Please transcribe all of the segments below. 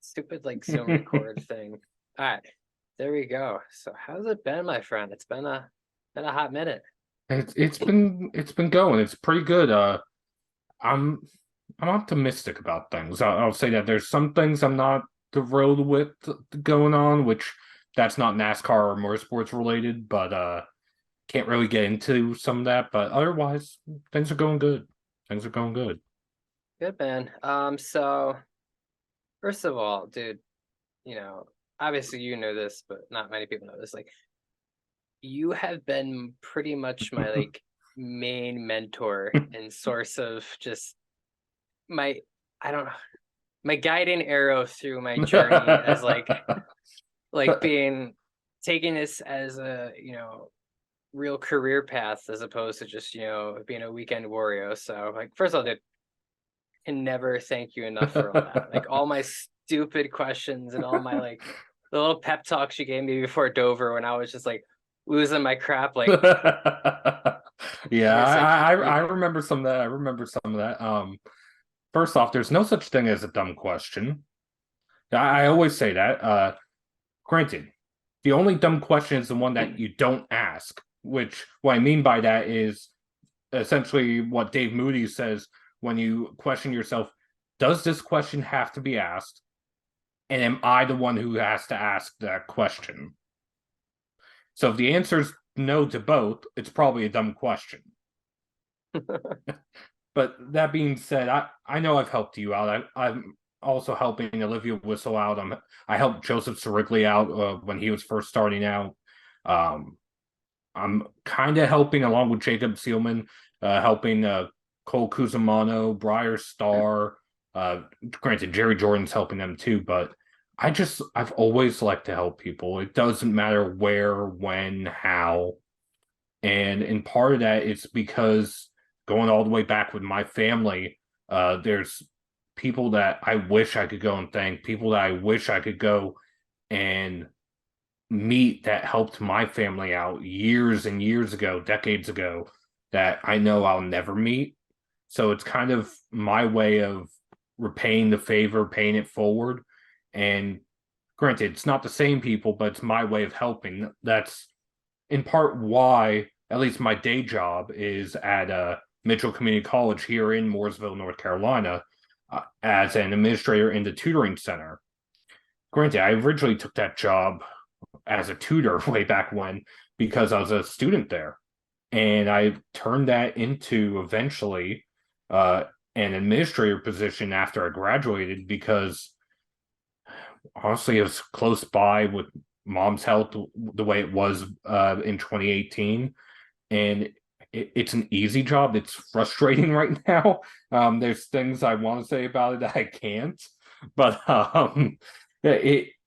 Stupid like Zoom record thing. All right, there we go. So how's it been, my friend? It's been a hot minute. It's been going. It's pretty good. I'm I'm optimistic about things. I'll say that there's some things I'm not thrilled with going on, which that's not NASCAR or motorsports related, but can't really get into some of that. But otherwise, things are going good. Things are going good. Good man. So first of all, dude, you know, obviously you know this, but not many people know this. Like, you have been pretty much my like main mentor and source of just my, I don't know, my guiding arrow through my journey as like being taking this as a real career path as opposed to just being a weekend warrior. So like, first of all, dude, can never thank you enough for all that. Like all my stupid questions and all my like the little pep talks you gave me before Dover when I was just like losing my crap. Like Yeah, it's like I remember some of that. I remember some of that. First off, there's no such thing as a dumb question. I always say that. Granted, the only dumb question is the one that you don't ask, which what I mean by that is essentially what Dave Moody says when you question yourself, does this question have to be asked? And am I the one who has to ask that question? So if the answer is no to both, it's probably a dumb question. But that being said, I know I've helped you out. I'm also helping Olivia Whistle out. I helped Joseph Sirigley out when he was first starting out. Um, I'm kind of helping along with Jacob Seelman, helping Cole Cusimano, Briar Starr. Granted, Jerry Jordan's helping them too, but I've always liked to help people. It doesn't matter where, when, how. And in part of that, it's because going all the way back with my family, there's people that I wish I could go and thank, people that I wish I could go and meet that helped my family out years and years ago, decades ago, that I know I'll never meet. So it's kind of my way of repaying the favor, paying it forward. And granted, it's not the same people, but it's my way of helping. That's in part why, at least my day job is at Mitchell Community College here in Mooresville, North Carolina, as an administrator in the tutoring center. Granted, I originally took that job as a tutor way back when because I was a student there. And I turned that into eventually an administrator position after I graduated because honestly, it was close by with mom's health the way it was in 2018. And it's an easy job. It's frustrating right now. There's things I want to say about it that I can't, but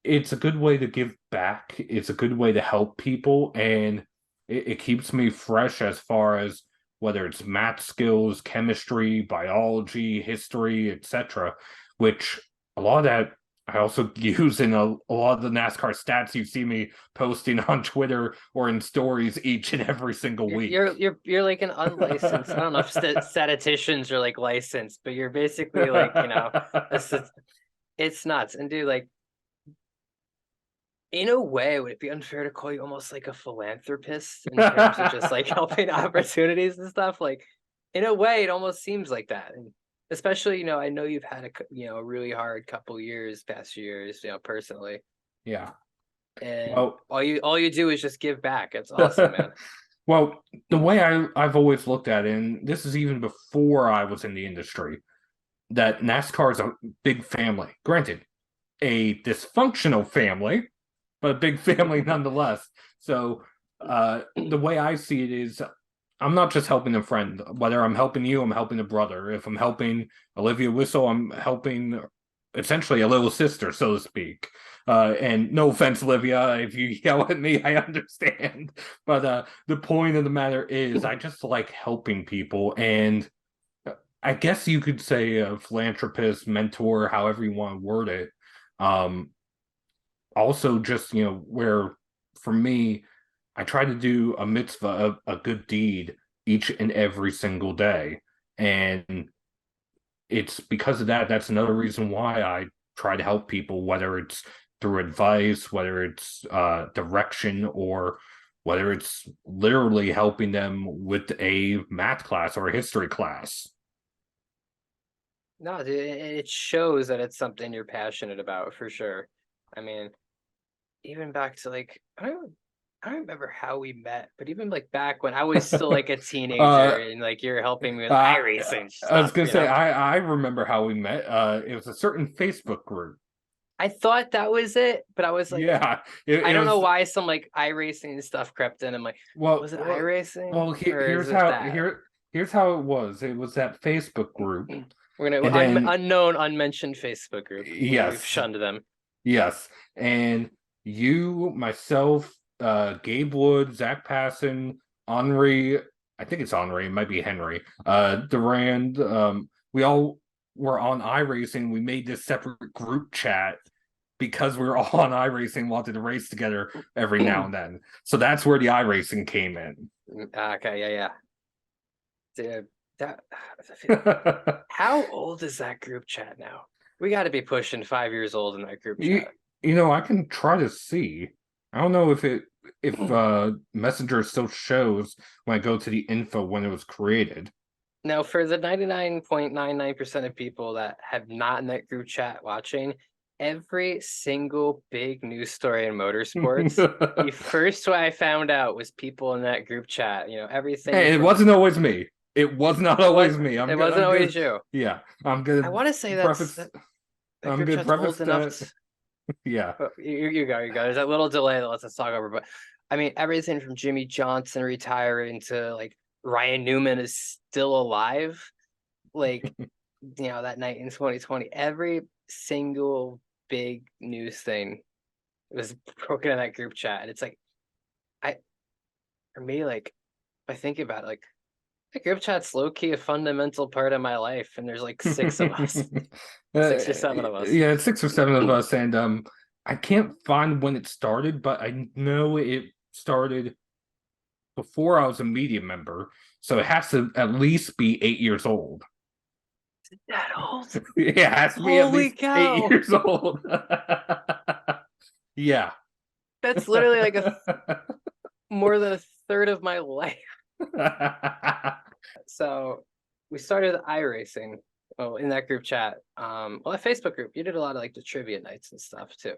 it's a good way to give back. It's a good way to help people, and it keeps me fresh as far as whether it's math skills, chemistry, biology, history, etc. Which a lot of that I also use in a lot of the NASCAR stats you see me posting on Twitter or in stories each and every single you're week. you're you're, you're like an unlicensed. I don't know if statisticians are like licensed, but you're basically like it's nuts. And dude, like in a way, would it be unfair to call you almost like a philanthropist in terms of just like helping opportunities and stuff? Like, in a way, it almost seems like that. And especially, I know you've had a really hard couple years, past years, personally. Yeah. And Well, all you do is just give back. It's awesome, man. well, the way I've always looked at it, and this is even before I was in the industry, that NASCAR is a big family. Granted, a dysfunctional family, but a big family nonetheless. So the way I see it is I'm not just helping a friend. Whether I'm helping you, I'm helping a brother. If I'm helping Olivia Whistle, I'm helping essentially a little sister, so to speak. And no offense, Olivia, if you yell at me, I understand. But the point of the matter is, I just like helping people. And I guess you could say a philanthropist, mentor, however you want to word it. Um, Also, just, where for me, I try to do a mitzvah, a good deed each and every single day. And it's because of that. That's another reason why I try to help people, whether it's through advice, whether it's direction, or whether it's literally helping them with a math class or a history class. No, dude, it shows that it's something you're passionate about for sure. I mean, even back to like I don't remember how we met, but even like back when I was still like a teenager uh, and like you're helping me with uh, iRacing I was stuff, gonna you say know? I remember how we met. It was a certain Facebook group. I thought that was it, but I was like, Yeah, I it don't know was. why some like iRacing stuff crept in. I'm like, Well, was it well, iRacing or is here's it how that? here's how it was. It was that Facebook group, We're gonna and then unknown, unmentioned Facebook group. We've yes, shunned them. yes, and you, myself, Gabe Wood, Zach Passon, Henri. I think it's Henri. It might be Henry. Durand. We all were on iRacing. We made this separate group chat because we were all on iRacing, wanted to race together every now and then. So that's where the iRacing came in. Okay, yeah, dude. That how old is that group chat now? We got to be pushing 5 years old in that group you, chat. you know, I can try to see. I don't know if Messenger still shows when I go to the info when it was created. Now, for the 99.99% of people that have not in that group chat watching, every single big news story in motorsports, the first way I found out was people in that group chat. You know, everything Hey, it from wasn't always me. It was not what always me. it wasn't I'm good. always you. Yeah, I'm I good. want to say Preface. that I'm group good. chat's Preface old enough. that. Yeah. But you go, you go. There's that little delay that lets us talk over. But I mean, everything from Jimmy Johnson retiring to like Ryan Newman is still alive. Like, that night in 2020, every single big news thing was broken in that group chat. And it's like, I, for me, like, if I think about it, like, the group chat's low key a fundamental part of my life. And there's like six of us, Uh, 6 or 7 of us. yeah, 6 or 7 of us, and I can't find when it started, but I know it started before I was a media member, so it has to at least be 8 years old. That old? Yeah, it has to be at Holy least eight cow. years old. Yeah. That's literally like more than a third of my life. So we started iRacing. Oh, in that group chat. Well, that Facebook group, you did a lot of like the trivia nights and stuff too.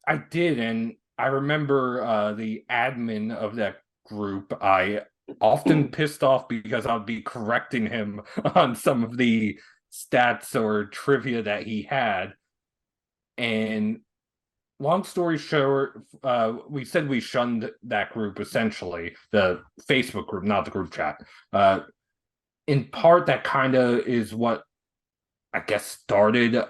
I did, and I remember the admin of that group. I often pissed off because I'd be correcting him on some of the stats or trivia that he had. And long story short, we said we shunned that group essentially, the Facebook group, not the group chat. In part, that kind of is what I guess started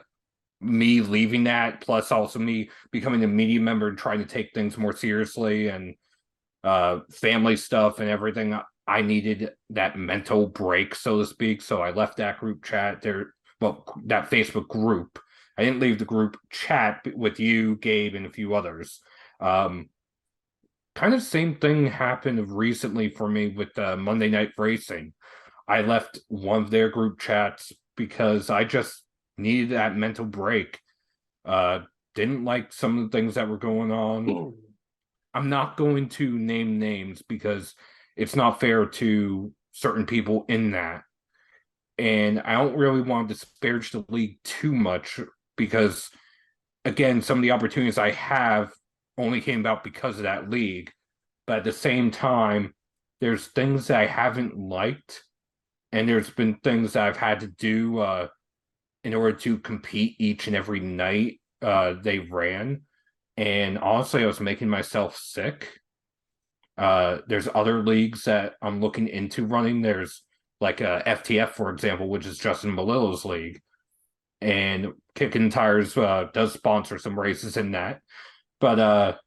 me leaving that, plus also me becoming a media member and trying to take things more seriously and family stuff and everything. I needed that mental break, so to speak. So I left that group chat there, well, that Facebook group. I didn't leave the group chat with you, Gabe, and a few others. Um, Kind of same thing happened recently for me with Monday Night Racing. I left one of their group chats because I just needed that mental break. Uh, didn't like some of the things that were going on. I'm not going to name names because it's not fair to certain people in that. And I don't really want to disparage the league too much because, again, some of the opportunities I have only came about because of that league. But at the same time, there's things that I haven't liked, and there's been things that I've had to do in order to compete each and every night they ran. And honestly, I was making myself sick. There's other leagues that I'm looking into running. There's like FTF, for example, which is Justin Malillo's league. And Kickin Tires does sponsor some races in that. But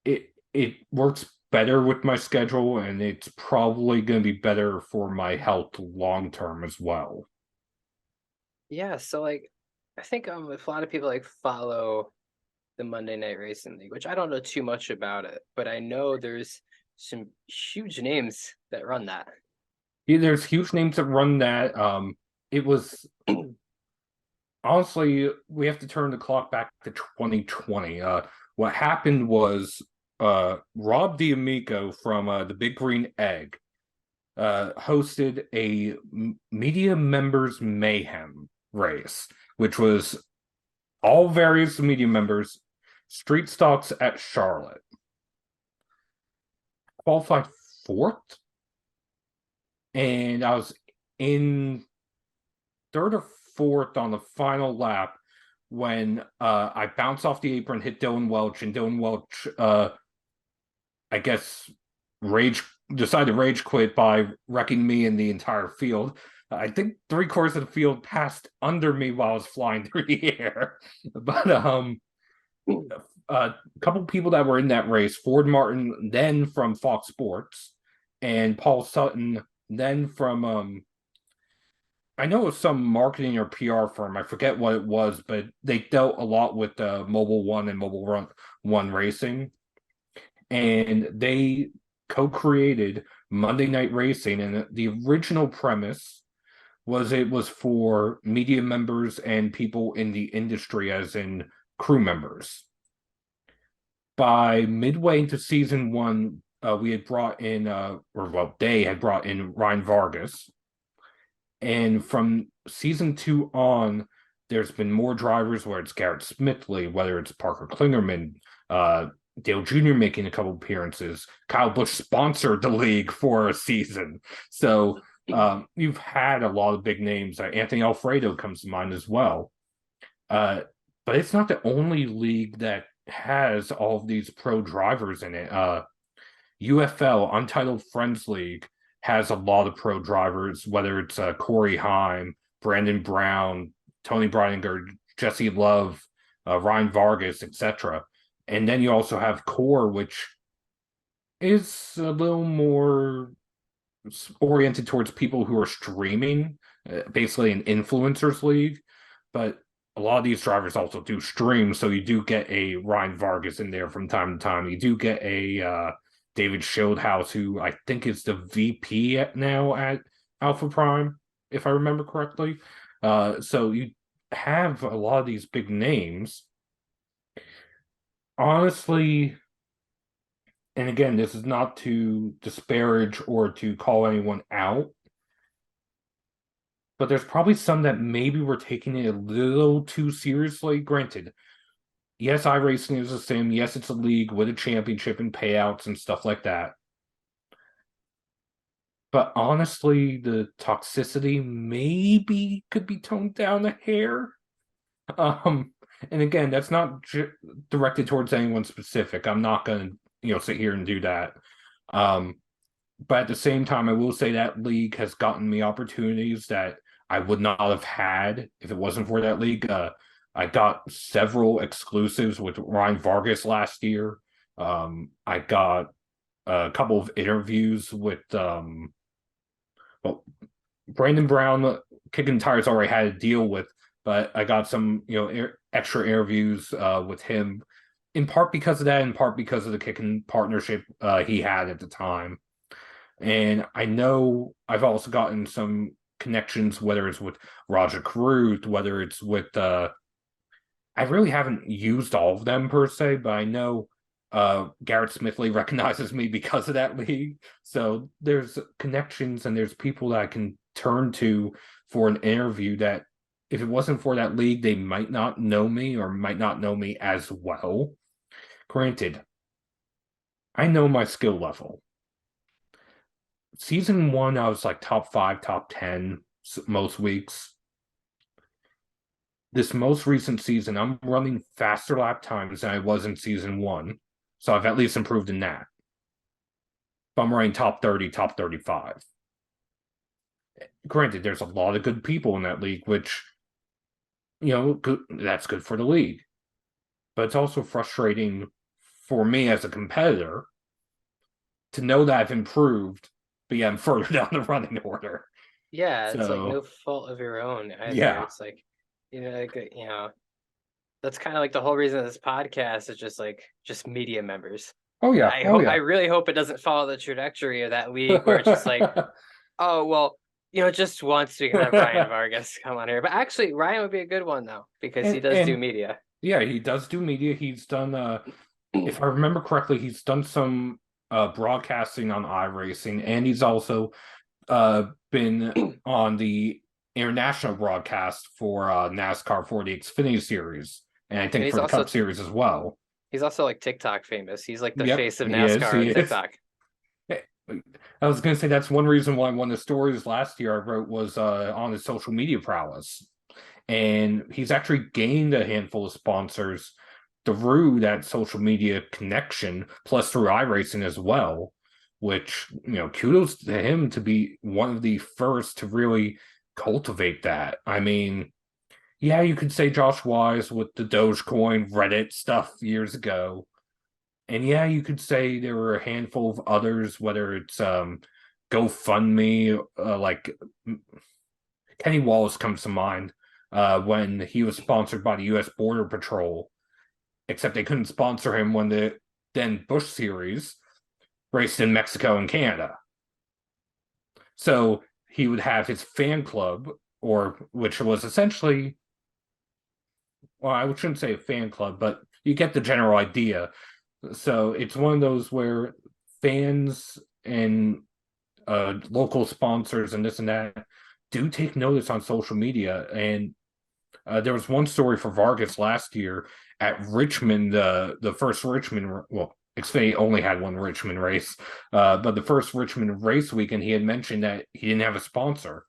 it works better with my schedule, and it's probably going to be better for my health long term as well. Yeah, so like I think if a lot of people like follow the Monday Night Racing League, which I don't know too much about it, but I know there's some huge names that run that. Yeah, there's huge names that run that. It was honestly, we have to turn the clock back to 2020. What happened was Rob D'Amico from the Big Green Egg hosted a media members mayhem race, which was all various media members, street stocks at Charlotte. Qualified fourth, and I was in third or fourth on the final lap when I bounced off the apron, hit Dylan Welch, and Dylan Welch, I guess, rage decided to rage quit by wrecking me in the entire field. I think three-quarters of the field passed under me while I was flying through the air. But a couple people that were in that race, Ford Martin, then from Fox Sports, and Paul Sutton, then from I know it was some marketing or PR firm. I forget what it was, but they dealt a lot with Mobile One and One Racing, and they co-created Monday Night Racing. And the original premise was it was for media members and people in the industry, as in crew members. By midway into season one, we had brought in, they had brought in Ryan Vargas. And from season two on, there's been more drivers, whether it's Garrett Smithley, whether it's Parker Klingerman, Dale Jr. making a couple appearances. Kyle Busch sponsored the league for a season. So you've had a lot of big names. Anthony Alfredo comes to mind as well. But it's not the only league that has all of these pro drivers in it. UFL, Untitled Friends League, has a lot of pro drivers, whether it's Corey Heim, Brandon Brown, Tony Breidinger, Jesse Love, Ryan Vargas, etc. And then you also have Core, which is a little more oriented towards people who are streaming, basically an influencers league. But a lot of these drivers also do stream, so you do get a Ryan Vargas in there from time to time. You do get a David Schildhouse, who I think is the VP now at Alpha Prime, if I remember correctly. So you have a lot of these big names. Honestly, and again, this is not to disparage or to call anyone out, but there's probably some that maybe we're taking it a little too seriously. Granted, yes, iRacing is a sim. Yes, it's a league with a championship and payouts and stuff like that. But honestly, the toxicity maybe could be toned down a hair. And again, that's not directed towards anyone specific. I'm not going to, sit here and do that. But at the same time, I will say that league has gotten me opportunities that I would not have had if it wasn't for that league. I got several exclusives with Ryan Vargas last year. I got a couple of interviews with Brandon Brown. Kickin the Tires already had a deal with, but I got some extra interviews with him, in part because of that, in part because of the Kickin partnership he had at the time. And I know I've also gotten some connections, whether it's with Roger Carruth, whether it's with I really haven't used all of them per se, but I know Garrett Smithley recognizes me because of that league. So there's connections and there's people that I can turn to for an interview that if it wasn't for that league, they might not know me or might not know me as well. Granted, I know my skill level. Season one, I was like top 5, top 10 most weeks. This most recent season, I'm running faster lap times than I was in season one. So I've at least improved in that. But I'm running top 30, top 35. Granted, there's a lot of good people in that league, which, that's good for the league. But it's also frustrating for me as a competitor to know that I've improved, but yeah, I'm further down the running order. Yeah, it's like no fault of your own either. Yeah. It's like, that's kind of like the whole reason of this podcast is just media members. Oh yeah. I really hope it doesn't follow the trajectory of that league where it's just like, oh well, just once we can have Ryan Vargas come on here. But actually, Ryan would be a good one though, because he does do And media. yeah, he does do media. He's done if I remember correctly, he's done some broadcasting on iRacing, and he's also been on the international broadcast for NASCAR for the Xfinity Series, and I And think for the Cup Series as well. he's also like TikTok famous. He's like the Yep, face of he is. NASCAR He on is. TikTok. I was going to say that's one reason why one of the stories last year I wrote was on his social media prowess. And he's actually gained a handful of sponsors through that social media connection, plus through iRacing as well, which, kudos to him to be one of the first to really cultivate that. I mean, yeah, you could say Josh Wise with the Dogecoin Reddit stuff years ago. And yeah, you could say there were a handful of others, whether it's GoFundMe, like Kenny Wallace comes to mind when he was sponsored by the U.S. Border Patrol, except they couldn't sponsor him when the then Bush Series raced in Mexico and Canada. So he would have his fan club, or which was essentially, well, I shouldn't say a fan club, but you get the general idea. So it's one of those where fans and local sponsors and this and that do take notice on social media. And there was one story for Vargas last year at Richmond, the first Richmond, well, Xfinity only had one Richmond race, but the first Richmond race weekend, he had mentioned that he didn't have a sponsor.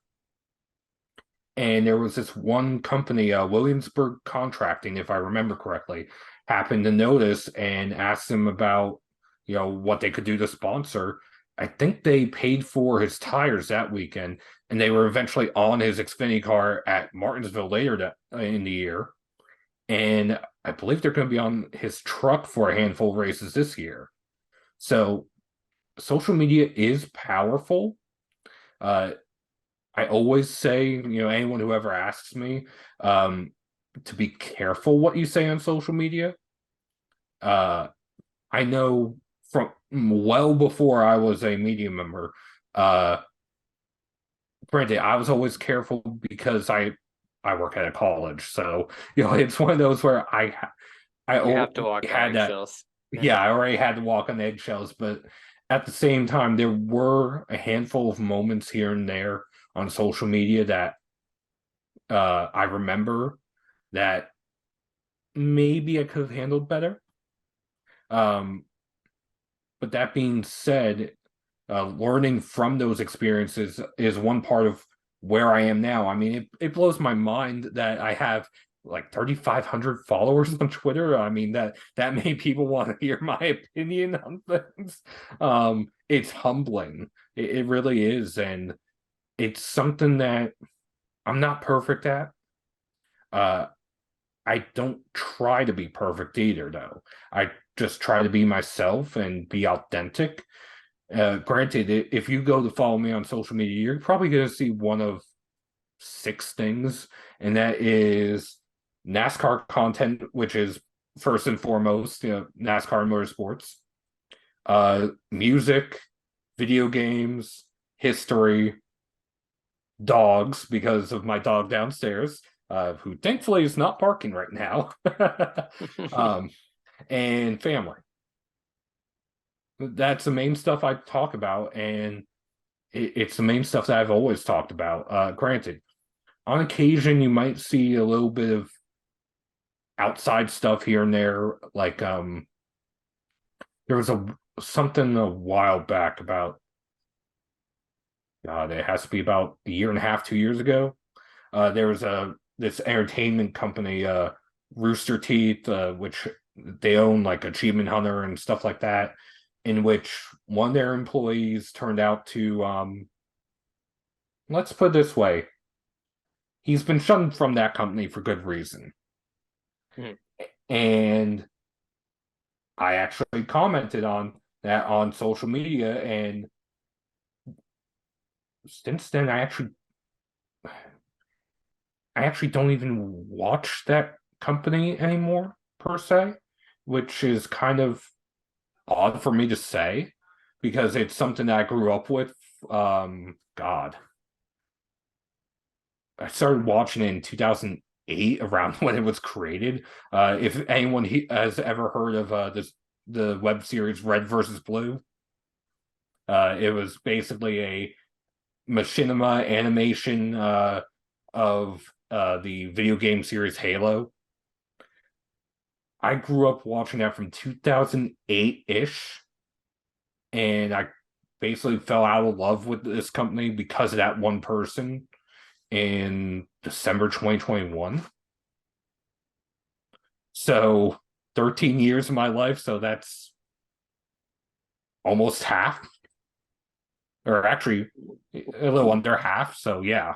And there was this one company, Williamsburg Contracting, if I remember correctly, happened to notice and asked him about, what they could do to sponsor. I think they paid for his tires that weekend, and they were eventually on his Xfinity car at Martinsville later in the year. And I believe they're going to be on his truck for a handful of races this year. So social media is powerful. Uh, I always say, anyone who ever asks me, to be careful what you say on social media. I know from well before I was a media member, uh, granted, I was always careful because I work at a college, so it's one of those where I You have already to walk on had that. eggshells. Yeah, I already had to walk on eggshells, but at the same time, there were a handful of moments here and there on social media that I remember that maybe I could have handled better. Um, but that being said, learning from those experiences is one part of where I am now. I mean, it blows my mind that I have like 3,500 followers on Twitter. I mean, that many people want to hear my opinion on things. It's humbling. It really is. And it's something that I'm not perfect at. Uh, I don't try to be perfect either, though. I just try to be myself and be authentic. Granted, if you go to follow me on social media, you're probably going to see one of six things, and that is NASCAR content, which is first and foremost, NASCAR and motorsports, music, video games, history, dogs, because of my dog downstairs, who thankfully is not parking right now, um, and family. That's the main stuff I talk about, and it's the main stuff that I've always talked about. Granted, on occasion you might see a little bit of outside stuff here and there, like there was something a while back about, God, it has to be about a year and a half, 2 years ago. There was this entertainment company, Rooster Teeth, which they own like Achievement Hunter and stuff like that, in which one of their employees turned out to, let's put it this way, he's been shunned from that company for good reason. Hmm. And I actually commented on that on social media, and since then I actually don't even watch that company anymore per se, which is kind of odd for me to say because it's something that I grew up with. God, I started watching it in 2008, around when it was created. If anyone has ever heard of the web series Red versus Blue, it was basically a machinima animation of the video game series Halo. I grew up watching that from 2008 ish, and I basically fell out of love with this company because of that one person in December 2021. So 13 years of my life, so that's almost half, or actually a little under half. So yeah.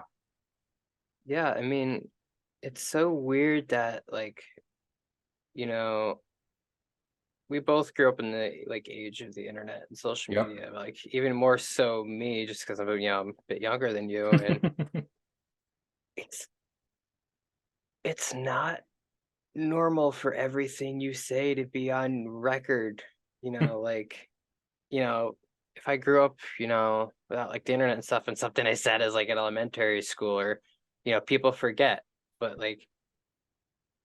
Yeah, I mean, it's so weird that like, you know, we both grew up in the like age of the internet and social Yep. media, like even more so me just because I'm a bit younger than you, and it's it's not normal for everything you say to be on record, like, you know, if I grew up, without like the internet and stuff, and something I said as like in elementary school, or people forget, but like,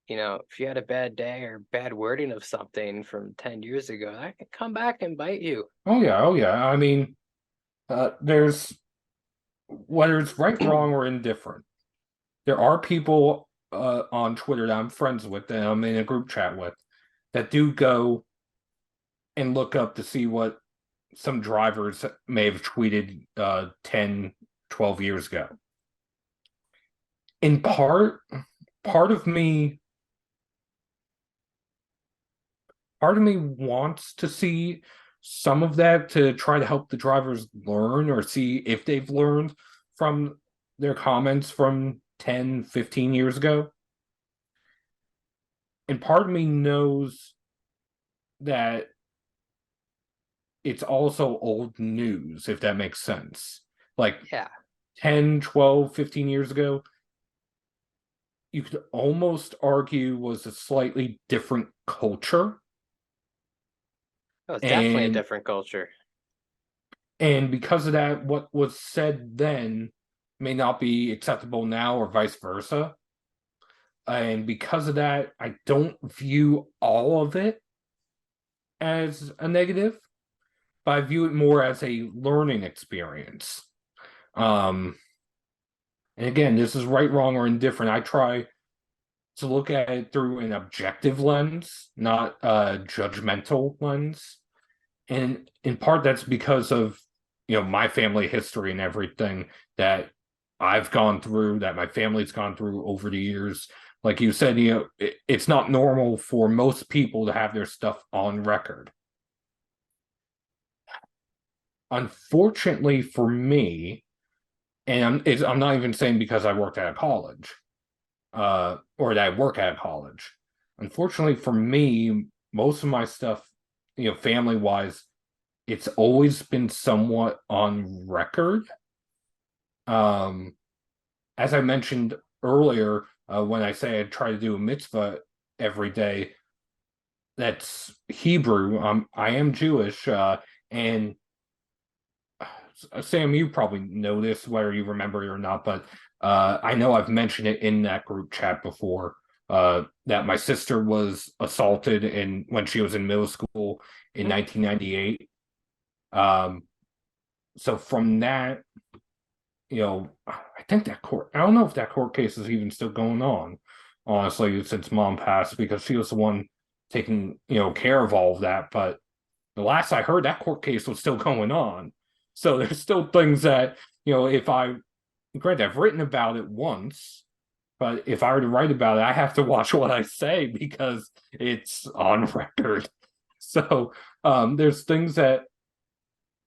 if you had a bad day or bad wording of something from 10 years ago, that could come back and bite you. Oh yeah, oh yeah. I mean, there's whether it's right, wrong, or indifferent. There are people on Twitter that I'm friends with, that I'm in a group chat with, that do go and look up to see what some drivers may have tweeted 10, 12 years ago. In part of me, part of me wants to see some of that to try to help the drivers learn, or see if they've learned from their comments from 10, 15 years ago. And part of me knows that it's also old news, if that makes sense. Like Yeah. 10, 12, 15 years ago, you could almost argue was a slightly different culture. Oh, it's definitely a And different culture. because of that, what was said then may not be acceptable now, or vice versa. And because of that, I don't view all of it as a negative, but I view it more as a learning experience. Um, and again, this is right, wrong, or indifferent. I try to look at it through an objective lens, not a judgmental lens. And in part, that's because of my family history and everything that I've gone through, that my family's gone through over the years. Like you said, it's not normal for most people to have their stuff on record. Unfortunately for me, and I'm not even saying because I worked at a college, or that I work at a college. Unfortunately for me, most of my stuff, family wise, it's always been somewhat on record. Um, as I mentioned earlier, when I say I try to do a mitzvah every day, that's Hebrew. I am Jewish, and Sam, you probably know this, whether you remember it or not, but I know I've mentioned it in that group chat before. That my sister was assaulted when she was in middle school in 1998. Um, so from that, I think that court, I don't know if that court case is even still going on, honestly, since mom passed, because she was the one taking, care of all of that. But the last I heard, that court case was still going on. So there's still things that, if granted, I've written about it once, but if I were to write about it, I have to watch what I say because it's on record. So there's things that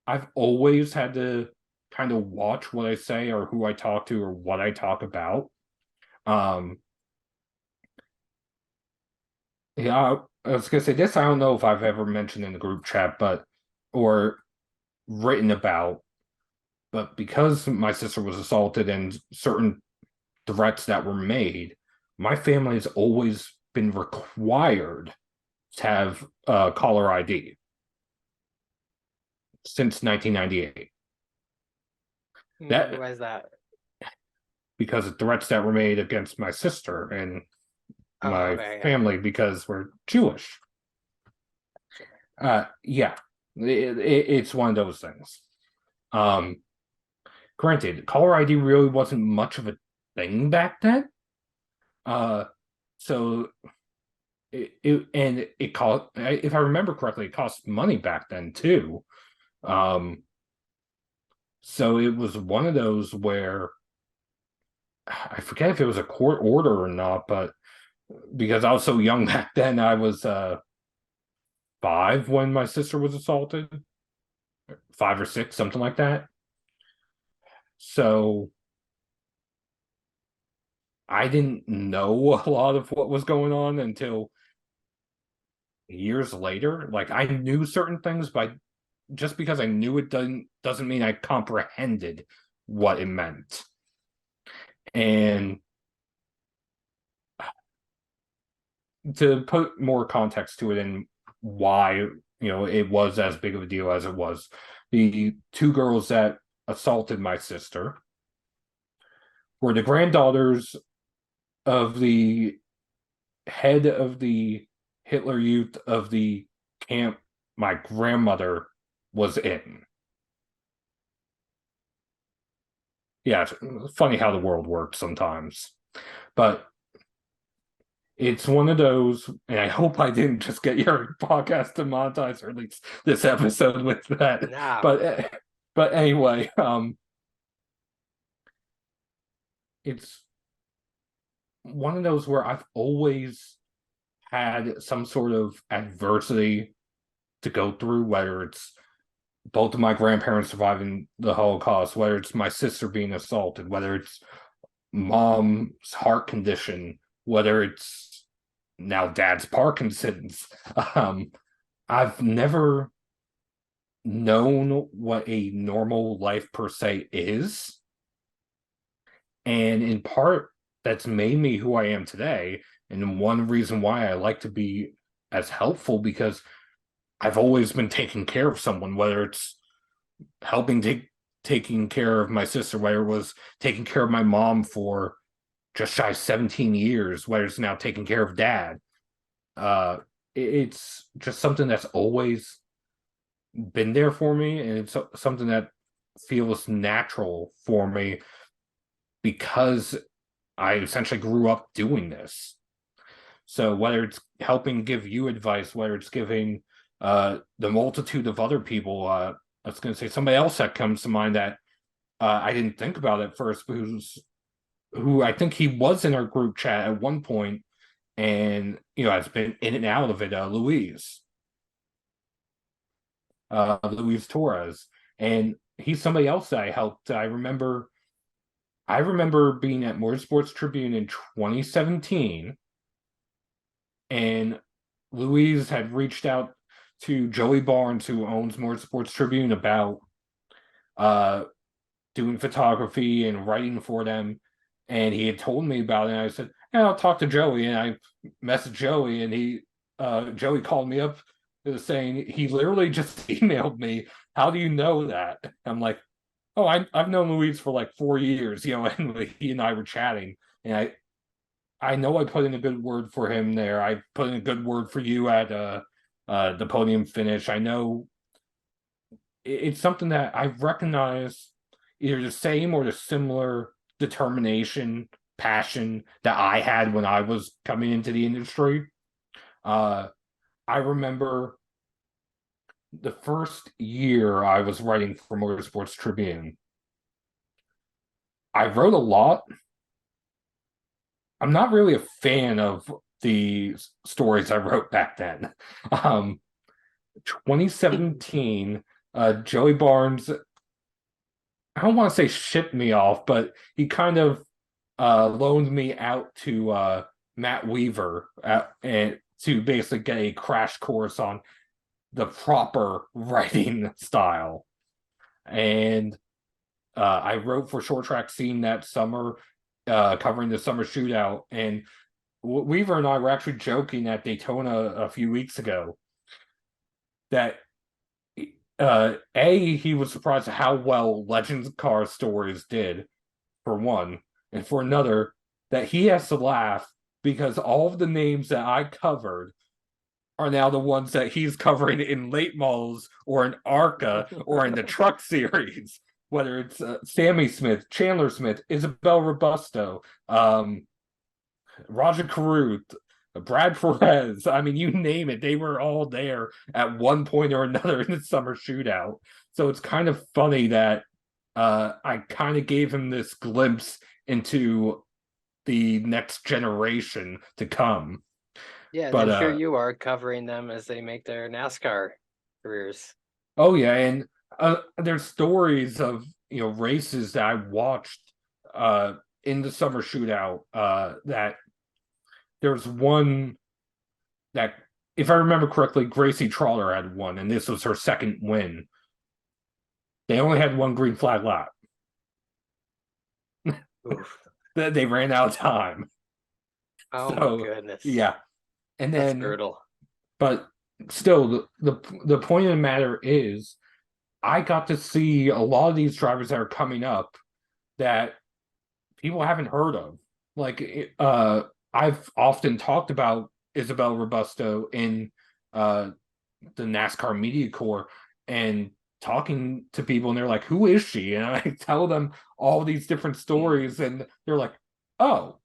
I've always had to kind of watch what I say, or who I talk to, or what I talk about. Um, yeah, I was gonna say this. I don't know if I've ever mentioned in the group chat, or written about, but because my sister was assaulted and certain threats that were made, my family has always been required to have caller ID since 1998. That Why is that? because of threats that were made against my sister and Oh, my okay, I got it. family because we're Jewish. Sure. Yeah, it's one of those things. Um, Granted, caller ID really wasn't much of a thing back then. Uh, so it cost, if I remember correctly, it cost money back then too. Um, so it was one of those where I forget if it was a court order or not, but because I was so young back then, I was 5 when my sister was assaulted, 5 or 6, something like that. So I didn't know a lot of what was going on until years later. Like I knew certain things, but just because I knew it doesn't mean I comprehended what it meant. And to put more context to it and why it was as big of a deal as it was, the 2 girls that assaulted my sister were the granddaughters of the head of the Hitler Youth of the camp my grandmother was in. Yeah, it's funny how the world works sometimes. But it's one of those, and I hope I didn't just get your podcast demonetized, or at least this episode with that. No. But anyway, it's one of those where I've always had some sort of adversity to go through, whether it's both of my grandparents surviving the Holocaust, whether it's my sister being assaulted, whether it's mom's heart condition, whether it's now dad's Parkinson's. Um, I've never known what a normal life per se is. And in part, that's made me who I am today. And one reason why I like to be as helpful because I've always been taking care of someone, whether it's helping taking care of my sister, whether it was taking care of my mom for just shy of 17 years, whether it's now taking care of dad. Uh, it's just something that's always been there for me, and it's something that feels natural for me because I essentially grew up doing this. So whether it's helping give you advice, whether it's giving the multitude of other people, I was going to say somebody else that comes to mind that I didn't think about at first, who I think he was in our group chat at one point, and has been in and out of it. Luis Torres, and he's somebody else that I helped. I remember being at Motorsports Tribune in 2017, and Louise had reached out to Joey Barnes, who owns Motorsports Tribune, about uh, doing photography and writing for them. And he had told me about it. And I said, "Yeah, I'll talk to Joey." And I messaged Joey, and Joey called me up saying he literally just emailed me, "How do you know that?" I'm like, "Oh, I've known Louise for like 4 years, and he and I were chatting, and I know I put in a good word for him there. I put in a good word for you at the podium finish. I know it's something that I've recognized either the same or the similar determination, passion that I had when I was coming into the industry. Uh, I remember the first year I was writing for Motorsports Tribune. I wrote a lot. I'm not really a fan of the stories I wrote back then. Um, 2017, Joey Barnes, I don't want to say shipped me off, but he kind of loaned me out to Matt Weaver and to basically get a crash course on the proper writing style. And I wrote for Short Track Scene that summer, covering the summer shootout. And Weaver and I were actually joking at Daytona a few weeks ago that he was surprised at how well Legends car stories did, for one, and for another that he has to laugh because all of the names that I covered are now the ones that he's covering in late models or in ARCA or in the truck series, whether it's Sammy Smith, Chandler Smith, Isabel Robusto, Roger Carruth, Brad Perez. I mean, you name it, they were all there at one point or another in the summer shootout. So it's kind of funny that I kind of gave him this glimpse into the next generation to come. Yeah, and But then here you are covering them as they make their NASCAR careers. oh yeah, and there's stories of races that I watched uh in the summer shootout that there's one that, if I remember correctly, Gracie Trotter had won, and this was her second win. They only had one green flag lap. Oof. They ran out of time. Oh my So goodness. yeah, and That's then brutal. but still, the point of the matter is, I got to see a lot of these drivers that are coming up that people haven't heard of. Like I've often talked about Isabel Robusto in uh the NASCAR media corps and talking to people, and they're like, who is she? And I tell them all these different stories, and they're like, oh,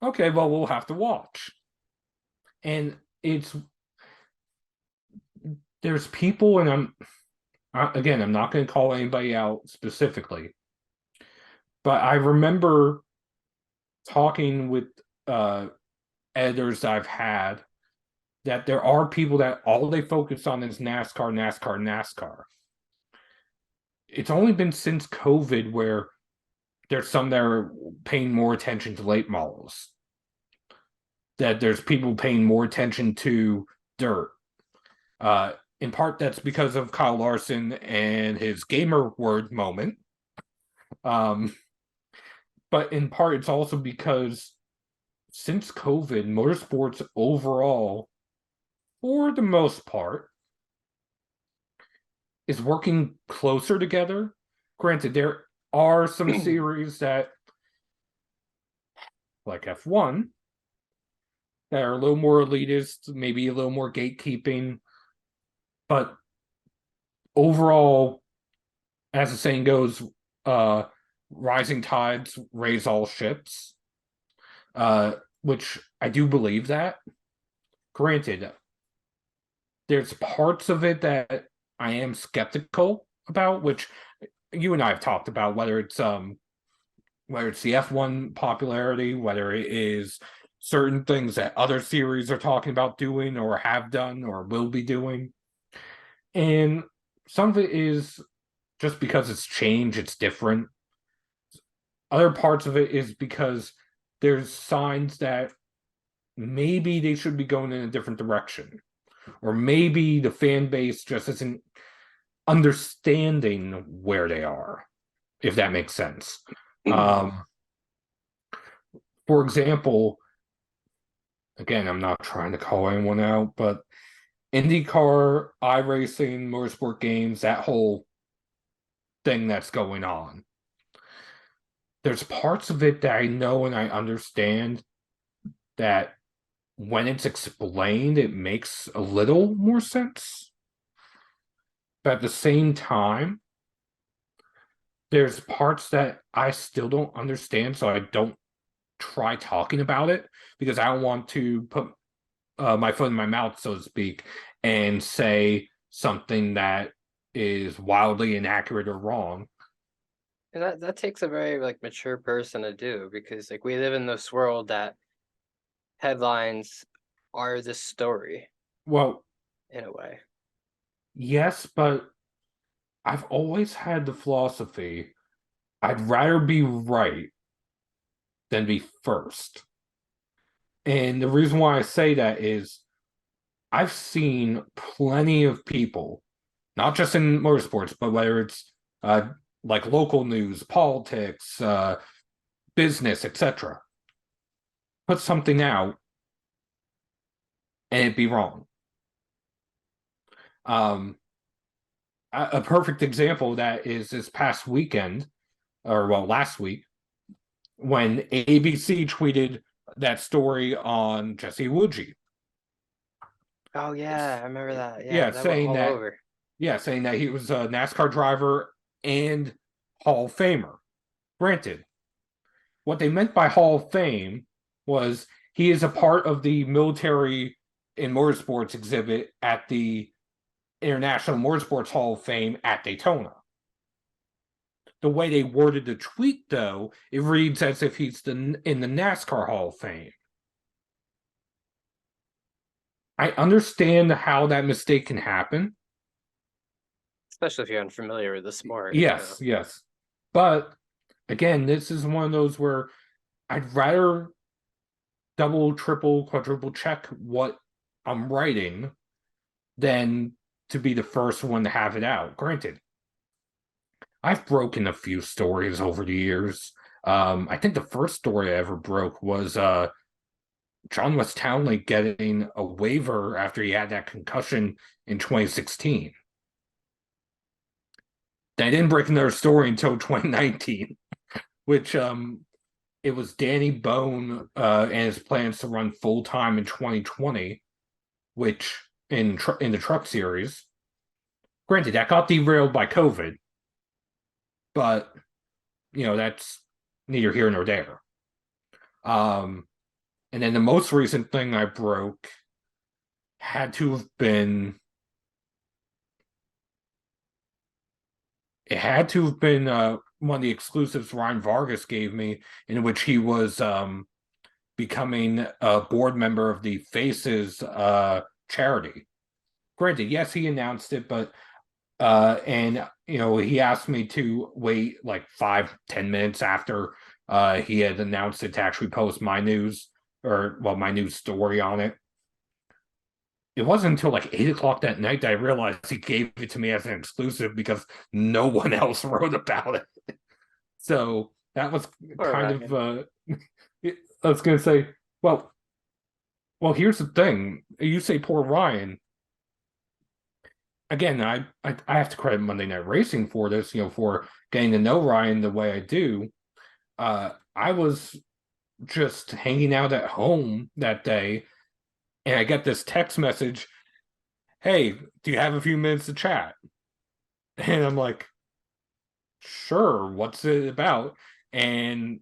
okay, well, we'll have to watch. And there's people, and I'm not going to call anybody out specifically, but I remember talking with uh editors I've had that there are people that all they focus on is NASCAR, NASCAR, NASCAR. It's only been since COVID where there's some that are paying more attention to late models. That there's people paying more attention to dirt. In part, that's because of Kyle Larson and his gamer word moment. Um, but in part, it's also because since COVID, motorsports overall, for the most part, is working closer together. Granted, there are some series that, like F1, that are a little more elitist, maybe a little more gatekeeping, but overall, as the saying goes, uh, rising tides raise all ships, which I do believe that. Granted, there's parts of it that I am skeptical about, which you and I have talked about, whether it's the F1 popularity, whether it is certain things that other series are talking about doing or have done or will be doing. And some of it is just because it's changed, it's different. Other parts of it is because there's signs that maybe they should be going in a different direction, or maybe the fan base just isn't understanding where they are, if that makes sense. Um, for example, again, I'm not trying to call anyone out, but IndyCar, iRacing, motorsport games, that whole thing that's going on. There's parts of it that I know and I understand that when it's explained, it makes a little more sense. But at the same time, there's parts that I still don't understand, so I don't try talking about it because I don't want to put my foot in my mouth, so to speak, and say something that is wildly inaccurate or wrong. And that takes a very like mature person to do because like we live in this world that headlines are the story Well, in a way. yes, but I've always had the philosophy I'd rather be right than be first. And the reason why I say that is I've seen plenty of people, not just in motorsports, but whether it's uh, like local news, politics, business, etc., put something out and it'd be wrong. Um, a perfect example of that is this past weekend, or well, last week. when ABC tweeted that story on Jesse Iwuji. Oh yeah, I remember that. Yeah, Yeah, that went saying all that over. saying that he was a NASCAR driver and Hall of Famer. Granted, what they meant by Hall of Fame was he is a part of the military in motorsports exhibit at the International Motorsports Hall of Fame at Daytona. The way they worded the tweet, though, it reads as if he's in the NASCAR Hall of Fame. I understand how that mistake can happen. Especially if you're unfamiliar with the sport, you know. Yes, yes. But again, this is one of those where I'd rather double, triple, quadruple check what I'm writing than to be the first one to have it out. Granted, I've broken a few stories over the years. I think the first story I ever broke was John West Townley getting a waiver after he had that concussion in 2016. Then I didn't break another story until 2019, which it was Danny Bone and his plans to run full time in 2020, which in the truck series. Granted, that got derailed by COVID, but that's neither here nor there. Um, and then the most recent thing I broke had to have been one of the exclusives Ryan Vargas gave me, in which he was becoming a board member of the Faces charity. Granted, yes, he announced it, but and he asked me to wait like 5-10 minutes after he had announced it to actually post my news, or well, my news story on it. It wasn't until like 8 o'clock that night that I realized he gave it to me as an exclusive because no one else wrote about it. So that was Poor kind of Ryan. I was gonna say, well, here's the thing. You say poor Ryan. Again, I have to credit Monday Night Racing for this, for getting to know Ryan the way I do. I was just hanging out at home that day, and I get this text message, "Hey, do you have a few minutes to chat?" And I'm like, "Sure, what's it about?" And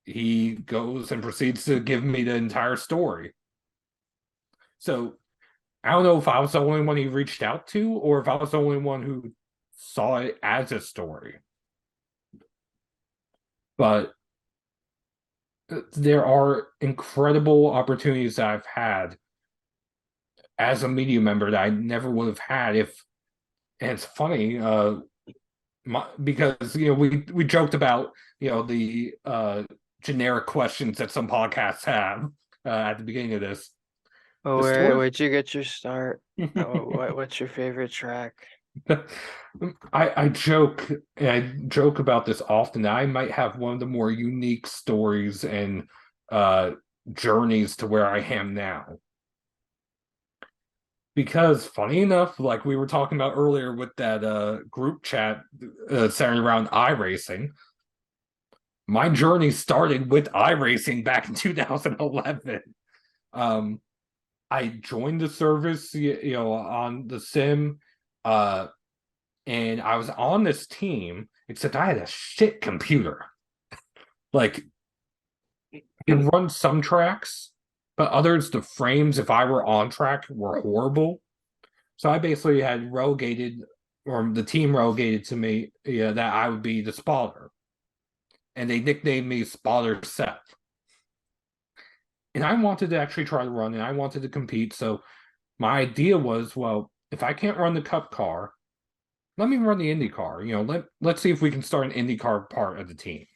he goes and proceeds to give me the entire story. So I don't know if I was the only one he reached out to, or if I was the only one who saw it as a story. But there are incredible opportunities that I've had as a media member that I never would have had if. And it's funny, because we joked about the generic questions that some podcasts have at the beginning of this. Oh, The story. where'd you get your start? What's your favorite track? I joke, and I joke about this often, that I might have one of the more unique stories and uh, journeys to where I am now. Because funny enough, like we were talking about earlier with that group chat centered around iRacing, my journey started with iRacing back in 2011. Um, I joined the service, on the sim, uh, and I was on this team, except I had a shit computer. Like, it can run some tracks, but others, the frames, if I were on track, were horrible. So I basically had relegated, or the team relegated to me, that I would be the spotter. And they nicknamed me Spotter Seth. And I wanted to actually try to run, and I wanted to compete. So my idea was, well, if I can't run the cup car, let me run the Indy car. Let's see if we can start an Indy car part of the team.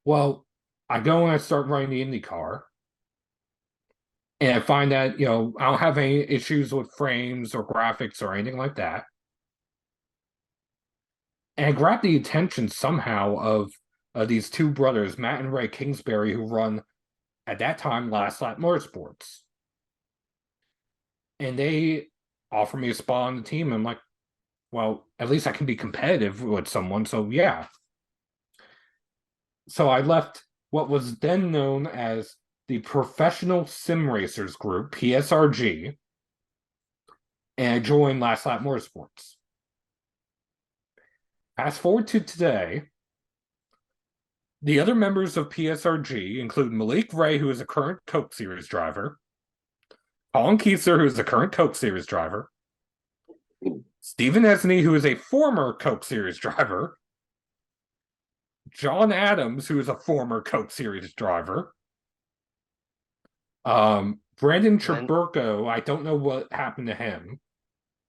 Well, I go and I start running the Indy car, and I find that I don't have any issues with frames or graphics or anything like that. And I grabbed the attention somehow of these two brothers, Matt and Ray Kingsbury, who run at that time Last Lap Motorsports, and they offer me a spot on the team. I'm like, well, at least I can be competitive with someone. So yeah. So I left what was then known as the Professional Sim Racers Group, PSRG, and I joined Last Lap Motorsports. Fast forward to today, the other members of PSRG include Malik Ray, who is a current Coke Series driver, Colin Kieser, who is a current Coke Series driver, Stephen Esney, who is a former Coke Series driver, John Adams, who is a former Coke Series driver, Brandon And Cherburko, I don't know what happened to him.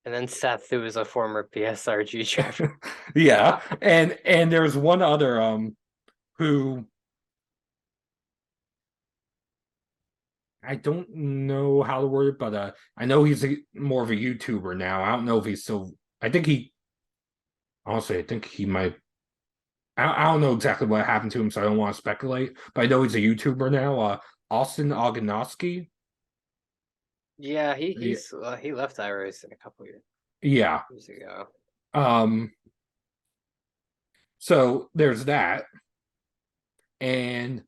then Seth, who was a former PSRG driver. Yeah, and there's one other who I don't know how to word it, but I know he's more of a YouTuber now. I don't know if he's still. I think he honestly, I think he might. I don't know exactly what happened to him, so I don't want to speculate. But I know he's a YouTuber now. Austin Oganowski. Yeah, Yeah, he left iRacing a couple yeah. years ago. Um. So there's that, and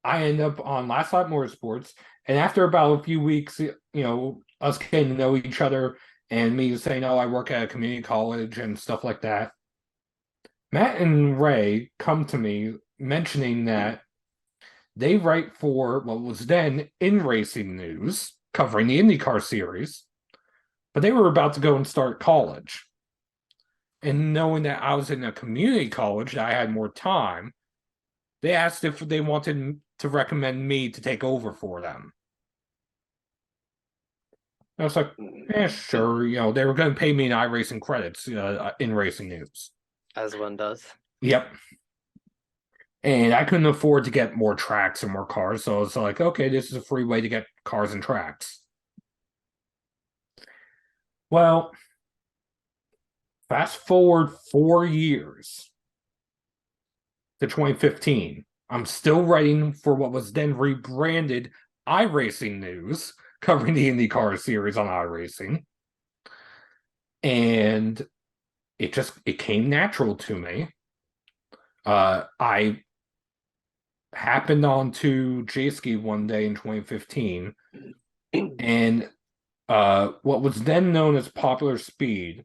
I end up on Last Lap Motorsports, and after about a few weeks, us getting to know each other, and me saying, "Oh, I work at a community college" and stuff like that. Matt and Ray come to me mentioning that they write for what was then In Racing News, covering the IndyCar series, but they were about to go and start college. And knowing that I was in a community college, that I had more time, they asked if they wanted to recommend me to take over for them. I was like, yeah, sure. They were going to pay me in iRacing credits in Racing News. As one does. Yep. And I couldn't afford to get more tracks and more cars. So it's like, okay, this is a free way to get cars and tracks. Well, fast forward 4 years to 2015. I'm still writing for what was then rebranded iRacing News, covering the IndyCar series on iRacing. And it came natural to me. I happened onto J-Ski one day in 2015, and what was then known as Popular Speed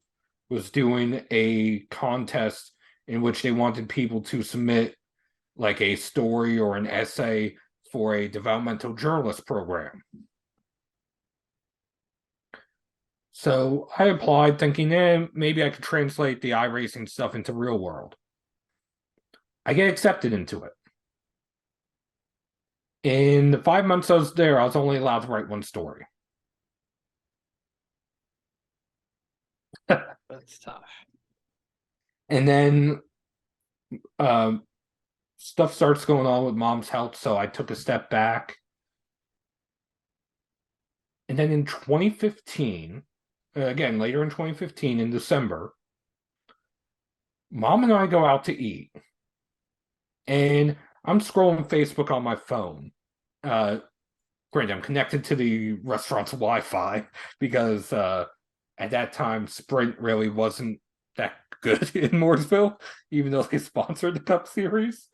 was doing a contest in which they wanted people to submit like a story or an essay for a developmental journalist program. So I applied thinking, maybe I could translate the iRacing stuff into real world. I get accepted into it. In the 5 months I was there, I was only allowed to write one story. That's tough. And then um, stuff starts going on with mom's health, so I took a step back. And then in 2015, again, later in 2015, in December, mom and I go out to eat. And I'm scrolling Facebook on my phone. Granted, I'm connected to the restaurant's Wi-Fi because at that time, Sprint really wasn't that good in Mooresville, even though they sponsored the Cup Series.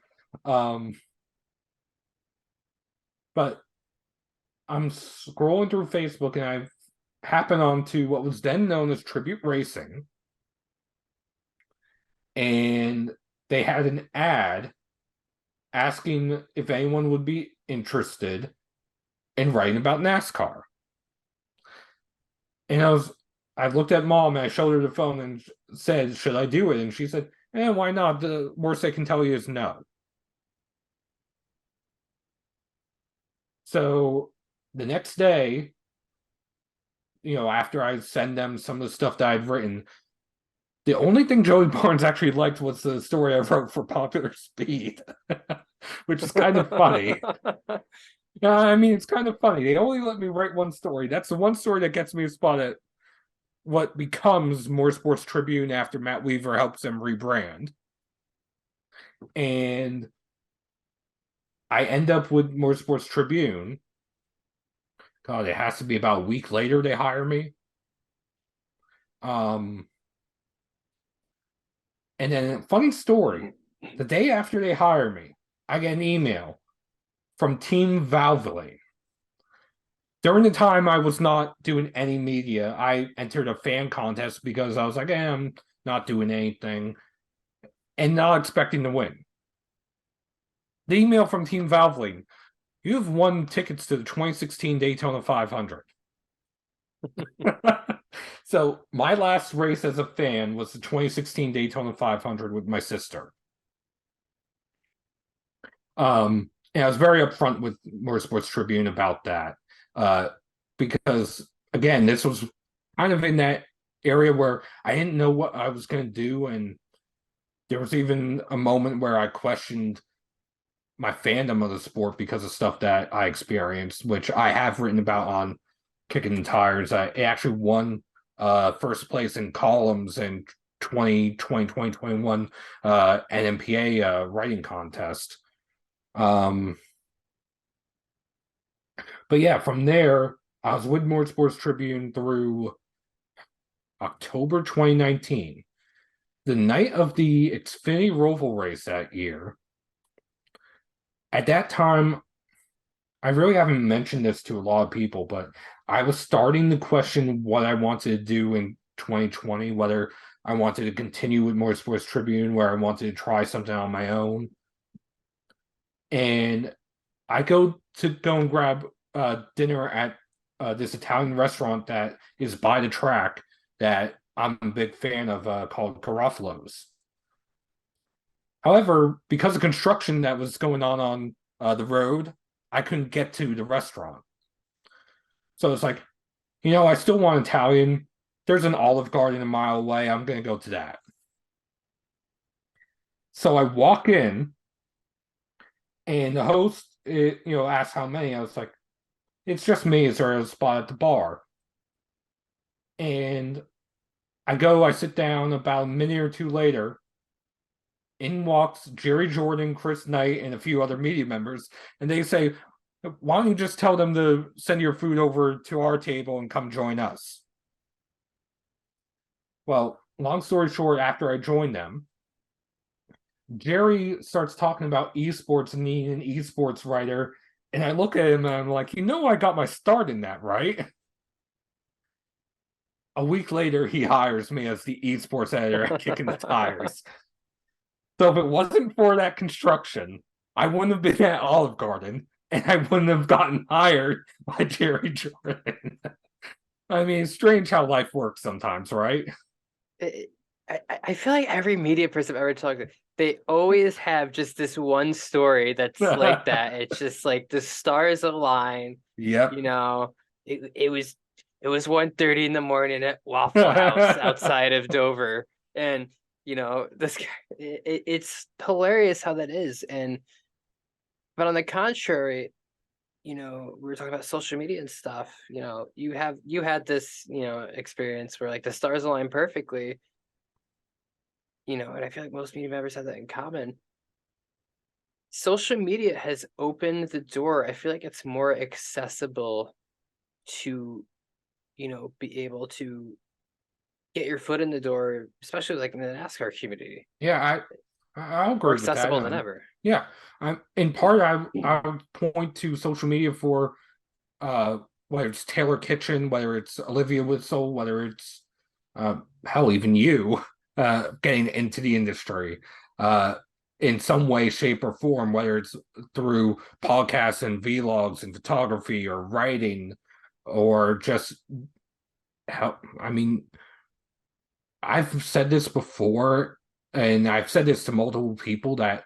But I'm scrolling through Facebook and I've happened onto what was then known as Tribute Racing. And they had an ad asking if anyone would be interested in writing about NASCAR. And I looked at mom and I showed her the phone and said, should I do it? And she said, why not? The worst they can tell you is no. So the next day, after I send them some of the stuff that I'd written, the only thing Joey Barnes actually liked was the story I wrote for Popular Speed, which is kind of funny. Yeah, I mean, it's kind of funny. They only let me write one story. That's the one story that gets me a spot at what becomes Motorsports Tribune after Matt Weaver helps them rebrand. And I end up with Motorsports Tribune. God, it has to be about a week later they hire me. And then funny story. The day after they hire me, I get an email from Team Valvoline. During the time I was not doing any media, I entered a fan contest because I was like, I'm not doing anything and not expecting to win. The email from Team Valvoline, you have won tickets to the 2016 Daytona 500. So my last race as a fan was the 2016 Daytona 500 with my sister. And I was very upfront with Motorsports Tribune about that, uh, because again, this was kind of in that area where I didn't know what I was going to do, and there was even a moment where I questioned my fandom of the sport because of stuff that I experienced, which I have written about on Kickin the Tires. I actually won first place in columns in 2021 NMPA writing contest. Um, but yeah, from there, I was with Motorsports Tribune through October 2019. The night of the Xfinity Roval race that year, at that time, I really haven't mentioned this to a lot of people, but I was starting to question what I wanted to do in 2020, whether I wanted to continue with Motorsports Tribune, where I wanted to try something on my own. And I go and grab dinner at this Italian restaurant that is by the track that I'm a big fan of, called Garofalo's. However, because of construction that was going on the road, I couldn't get to the restaurant. So it's like, I still want Italian. There's an Olive Garden a mile away. I'm going to go to that. So I walk in, and the host, asks how many. I was like, it's just me. Is there a spot at the bar? And I sit down. About a minute or two later, in walks Jerry Jordan, Chris Knight, and a few other media members. And they say, why don't you just tell them to send your food over to our table and come join us? Well, long story short, after I joined them, Jerry starts talking about esports and needing an esports writer. And I look at him and I'm like, I got my start in that, right? A week later, he hires me as the esports editor at Kickin the Tires. So if it wasn't for that construction, I wouldn't have been at Olive Garden and I wouldn't have gotten hired by Jerry Jordan. I mean, it's strange how life works sometimes, right? I feel like every media person I've ever talked to, they always have just this one story that's like that. It's just like the stars align. Yep. You know, it was 1:30 in the morning at Waffle House outside of Dover, and this guy, it's hilarious how that is. And but on the contrary, we were talking about social media and stuff. You had this experience where like the stars align perfectly. And I feel like most media members have that in common. Social media has opened the door. I feel like it's more accessible to, be able to get your foot in the door, especially like in the NASCAR community. Yeah, I'll More agree with that. accessible than ever. Yeah, in part I would point to social media for whether it's Taylor Kitchen, whether it's Olivia Whistle, whether it's hell, even you getting into the industry in some way, shape, or form, whether it's through podcasts and vlogs and photography or writing or just how, I mean, I've said this before, and I've said this to multiple people that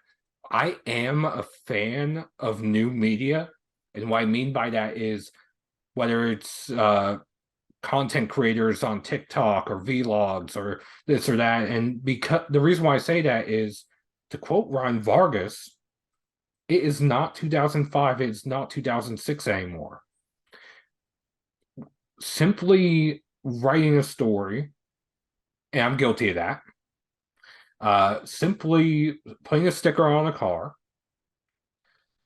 I am a fan of new media. And what I mean by that is whether it's content creators on TikTok or vlogs or this or that. And because the reason why I say that is to quote Ryan Vargas, it is not 2005, it's not 2006 anymore. Simply writing a story, and I'm guilty of that. Simply putting a sticker on a car,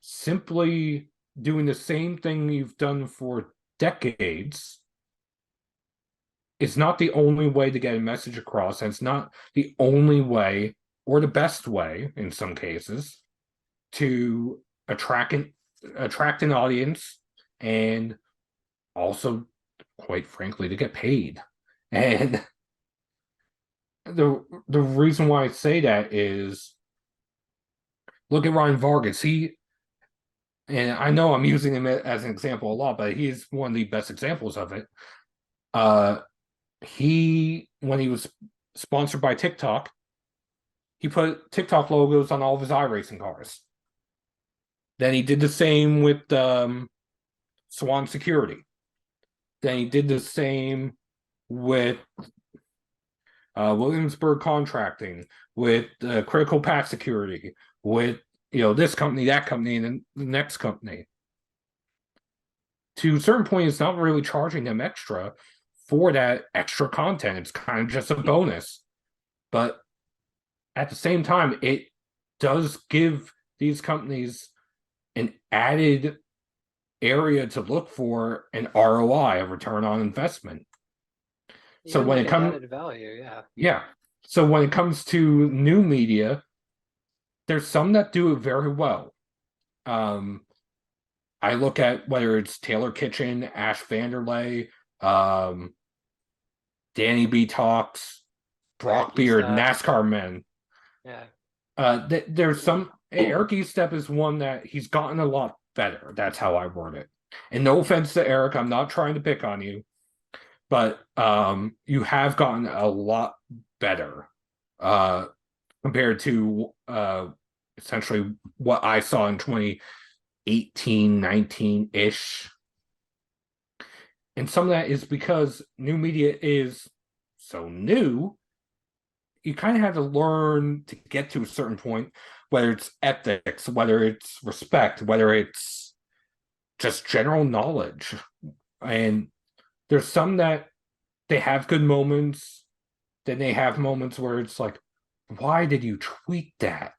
simply doing the same thing you've done for decades is not the only way to get a message across, and it's not the only way or the best way in some cases to attract an audience and also, quite frankly, to get paid. And the reason why I say that is look at Ryan Vargas. And I know I'm using him as an example a lot, but he's one of the best examples of it. Uh, when he was sponsored by TikTok, he put TikTok logos on all of his iRacing cars. Then he did the same with Swan Security. Then he did the same with Williamsburg Contracting, with Critical Path Security, with this company, that company, and then the next company. To a certain point, it's not really charging them extra for that extra content. It's kind of just a bonus. But at the same time, it does give these companies an added area to look for an ROI, a return on investment. You So can when look it at comes, added value, yeah. yeah. So when it comes to new media, there's some that do it very well. I look at whether it's Taylor Kitchen, Ash Vanderlei, um, Danny B. Talks, Brock Eric Beard, stuff. NASCAR men. Yeah. There's some Eric Estep is one that he's gotten a lot better. That's how I word it. And no offense to Eric, I'm not trying to pick on you, but you have gotten a lot better compared to essentially what I saw in 2018, 19-ish. And some of that is because new media is so new, you kind of have to learn to get to a certain point, whether it's ethics, whether it's respect, whether it's just general knowledge. And there's some that they have good moments, then they have moments where it's like, why did you tweet that?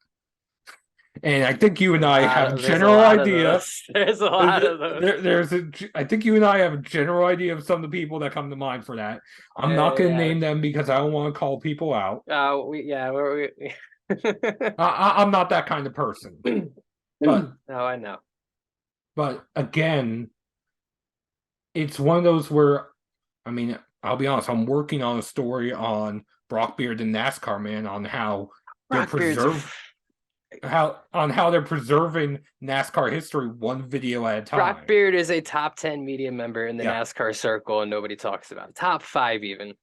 And I think you and I have a There's a general lot of idea. those. There's a lot of those. I think you and I have a general idea of some of the people that come to mind for that. I'm not going to Yeah. name them because I don't want to call people out. We I'm not that kind of person. But no, I know. again, it's one of those where, I mean, I'll be honest, I'm working on a story on Brock Beard and NASCAR man on how they're Rockbeard's a how they're preserving NASCAR history one video at a time. Rockbeard is a top 10 media member in the Yeah. NASCAR circle, and nobody talks about it. Top 5 even.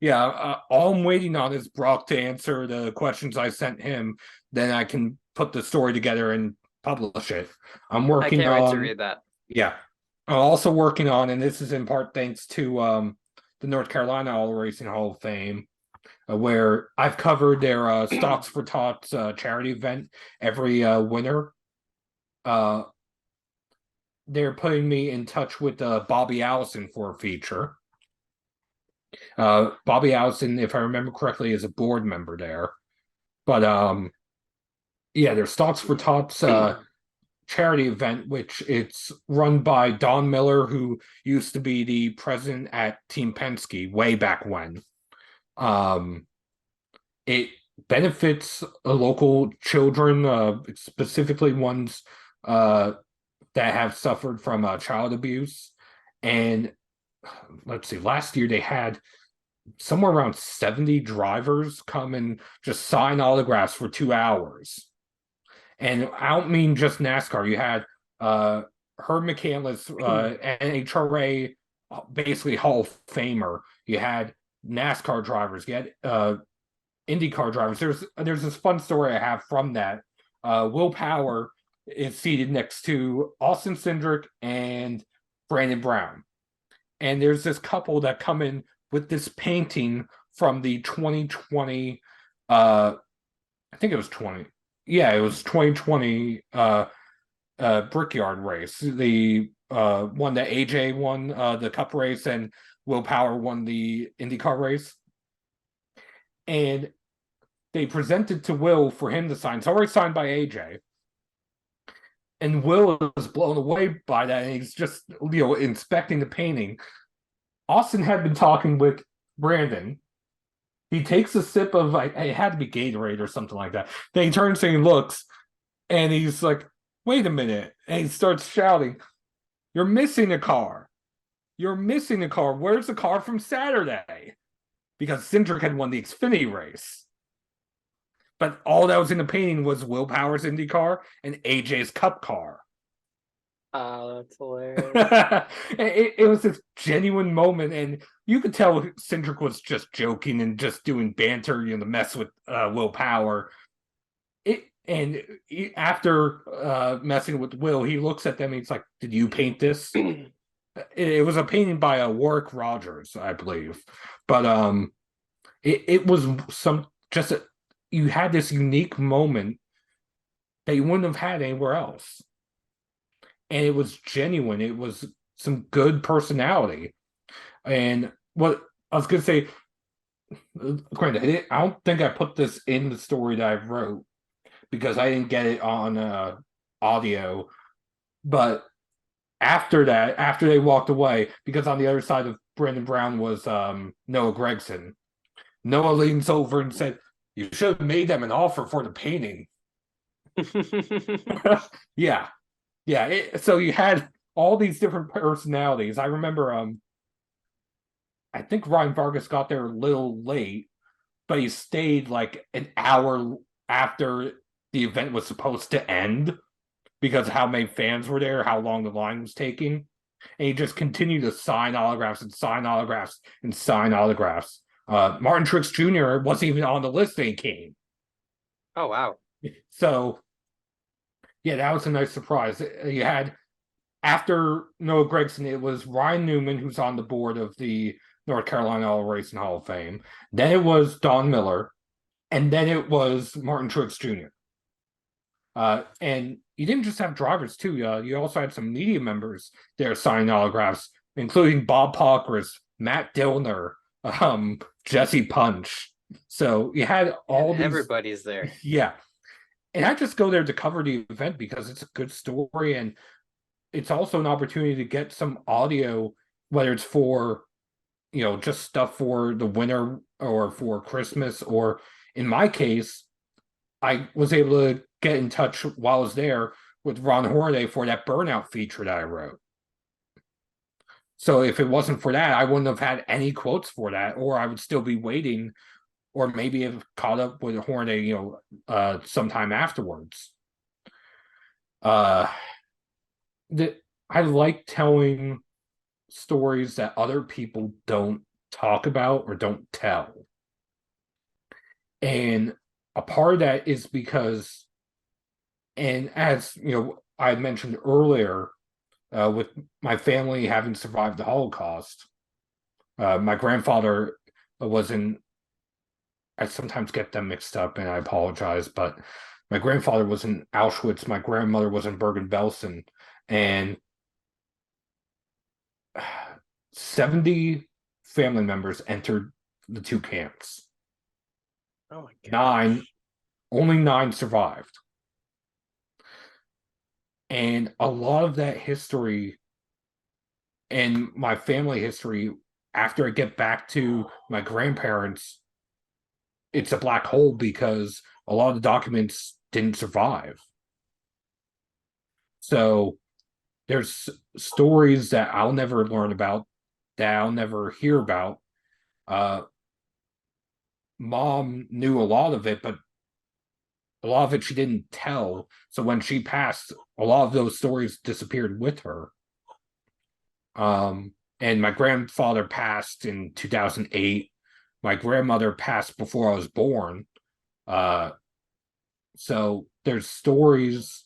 Yeah, all I'm waiting on is Brock to answer the questions I sent him. Then I can put the story together and publish it. I'm I working can't wait to on, read that. yeah. I'm also working on, and this is in part thanks to the North Carolina iRacing Hall of Fame, where I've covered their Stocks for Tots charity event every winter. They're putting me in touch with Bobby Allison for a feature. Bobby Allison, if I remember correctly, is a board member there. But yeah, their Stocks for Tots charity event, which it's run by Don Miller, who used to be the president at Team Penske way back when. It benefits local children, specifically ones that have suffered from child abuse. And let's see, last year they had somewhere around 70 drivers come and just sign autographs for 2 hours. And I don't mean just NASCAR. You had Herb McCandless, NHRA, basically Hall of Famer. You had NASCAR drivers. You had IndyCar drivers. There's this fun story I have from that. Will Power is seated next to Austin Cindric and Brandon Brown. And there's this couple that come in with this painting from the 2020, I think it was 20. Yeah, it was 2020 Brickyard race. The one that AJ won the Cup race and Will Power won the IndyCar race. And they presented to Will for him to sign. It's already signed by AJ. And Will is blown away by that, and he's just inspecting the painting. Austin had been talking with Brandon he takes a sip of like it had to be Gatorade or something like that. Then he turns and he looks, and he's like, "Wait a minute!" And he starts shouting, "You're missing a car! You're missing a car! Where's the car from Saturday?" Because Cindric had won the Xfinity race, but all that was in the painting was Will Power's Indy car and AJ's Cup car. Oh, that's hilarious. It was this genuine moment, and you could tell Cindric was just joking and just doing banter, to mess with Will Power. After messing with Will, he looks at them and he's like, "Did you paint this?" It was a painting by Warwick Rogers, I believe, but it was some just you had this unique moment that you wouldn't have had anywhere else, and it was genuine. It was some good personality, and what I was gonna say, granted, I don't think I put this in the story that I wrote because I didn't get it on audio, but after that, after they walked away, because on the other side of Brandon Brown was Noah Gregson. Noah leans over and said, "You should have made them an offer for the painting." Yeah, yeah. So you had all these different personalities. I remember, I think Ryan Vargas got there a little late, but he stayed like an hour after the event was supposed to end because of how many fans were there, how long the line was taking. And he just continued to sign autographs and sign autographs and sign autographs. Martin Truex Jr. wasn't even on the list when he came. Oh, wow. So, yeah, that was a nice surprise. You had, after Noah Gregson, it was Ryan Newman, who's on the board of the North Carolina Auto Racing Hall of Fame. Then it was Don Miller. And then it was Martin Truex Jr. And you didn't just have drivers, too. You also had some media members there signing autographs, including Bob Pockris, Matt Dillner, Jesse Punch. So you had all these. Everybody's there. Yeah. And I just go there to cover the event because it's a good story. And it's also an opportunity to get some audio, whether it's for, just stuff for the winter or for Christmas, or in my case, I was able to get in touch while I was there with Ron Hornaday for that burnout feature that I wrote. So if it wasn't for that, I wouldn't have had any quotes for that, or I would still be waiting, or maybe have caught up with Hornaday, sometime afterwards. Uh, I like telling stories that other people don't talk about or don't tell. And a part of that is because, and as I mentioned earlier, with my family having survived the Holocaust, my grandfather was in, I sometimes get them mixed up and I apologize, but my grandfather was in Auschwitz, my grandmother was in Bergen-Belsen, and 70 family members entered the two camps. Oh my gosh. Only 9 survived. And a lot of that history and my family history, after I get back to my grandparents, it's a black hole because a lot of the documents didn't survive. So there's stories that I'll never learn about, that I'll never hear about. Mom knew a lot of it, but a lot of it she didn't tell. So when she passed, a lot of those stories disappeared with her. And my grandfather passed in 2008. My grandmother passed before I was born. So there's stories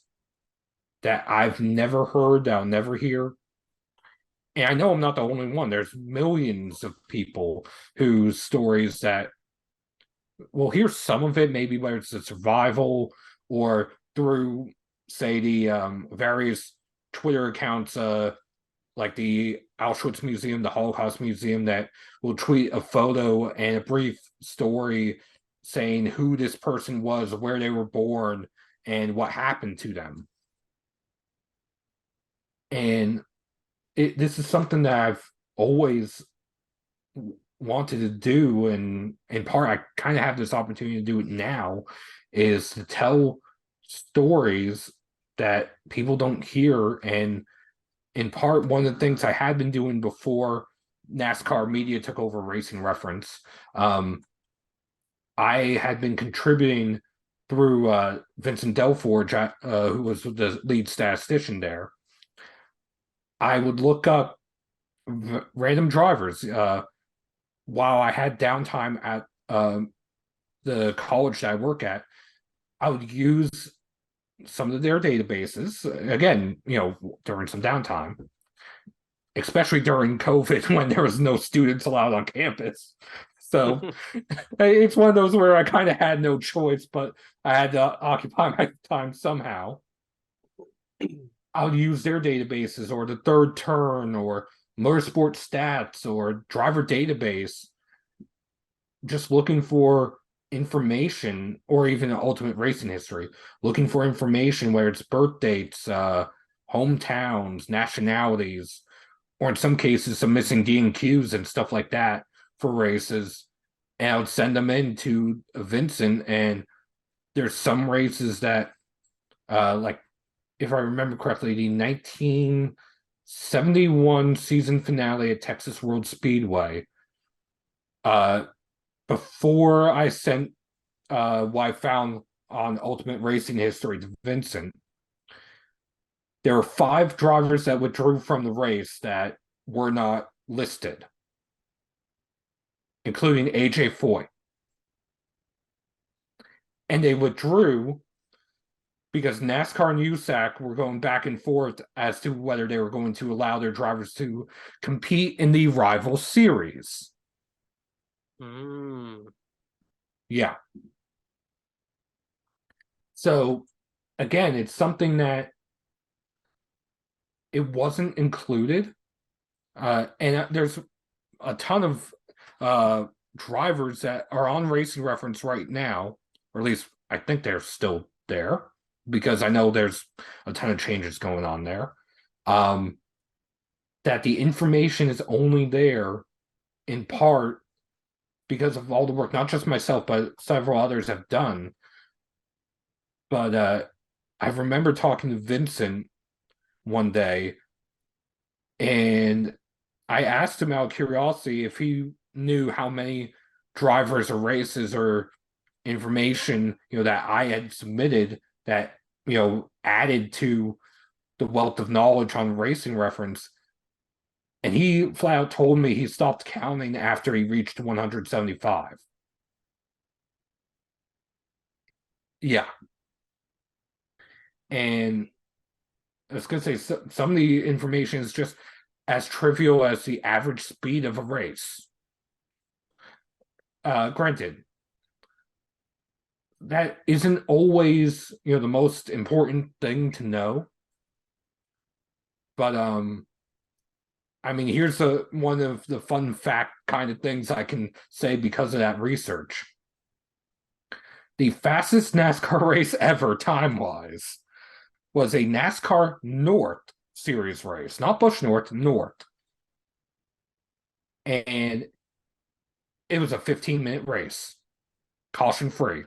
that I've never heard, that I'll never hear. And I know I'm not the only one. There's millions of people whose stories that we'll hear some of it, maybe whether it's the survival or through, say, the various Twitter accounts, like the Auschwitz Museum, the Holocaust Museum, that will tweet a photo and a brief story saying who this person was, where they were born, and what happened to them. And this is something that I've always wanted to do, and in part, I kind of have this opportunity to do it now, is to tell stories that people don't hear. And in part, one of the things I had been doing before NASCAR media took over Racing Reference, I had been contributing through Vincent Delforge, who was the lead statistician there. I would look up random drivers while I had downtime at the college that I work at. I would use some of their databases again, during some downtime, especially during COVID when there was no students allowed on campus. So it's one of those where I kind of had no choice, but I had to occupy my time somehow. I'll use their databases or the third turn or motorsport stats or driver database, just looking for information, or even ultimate racing history, looking for information where it's birth dates, hometowns, nationalities, or in some cases some missing D&Qs and stuff like that for races. And I would send them in to Vincent, and there's some races that like, if I remember correctly, the 1971 season finale at Texas World Speedway, before I sent what I found on Ultimate Racing History to Vincent, there were 5 drivers that withdrew from the race that were not listed, including AJ Foyt. And they withdrew because NASCAR and USAC were going back and forth as to whether they were going to allow their drivers to compete in the rival series. Yeah. So again, it's something that it wasn't included. And there's a ton of drivers that are on Racing Reference right now, or at least I think they're still there, because I know there's a ton of changes going on there. That the information is only there in part because of all the work, not just myself, but several others have done. But I remember talking to Vincent one day, and I asked him out of curiosity if he knew how many drivers or races or information, that I had submitted that, added to the wealth of knowledge on Racing Reference. And he flat out told me he stopped counting after he reached 175. Yeah. And I was going to say, some of the information is just as trivial as the average speed of a race. Granted, that isn't always, the most important thing to know. But I mean, here's one of the fun fact kind of things I can say because of that research. The fastest NASCAR race ever, time-wise, was a NASCAR North Series race, not Busch North, North. And it was a 15-minute race, caution-free.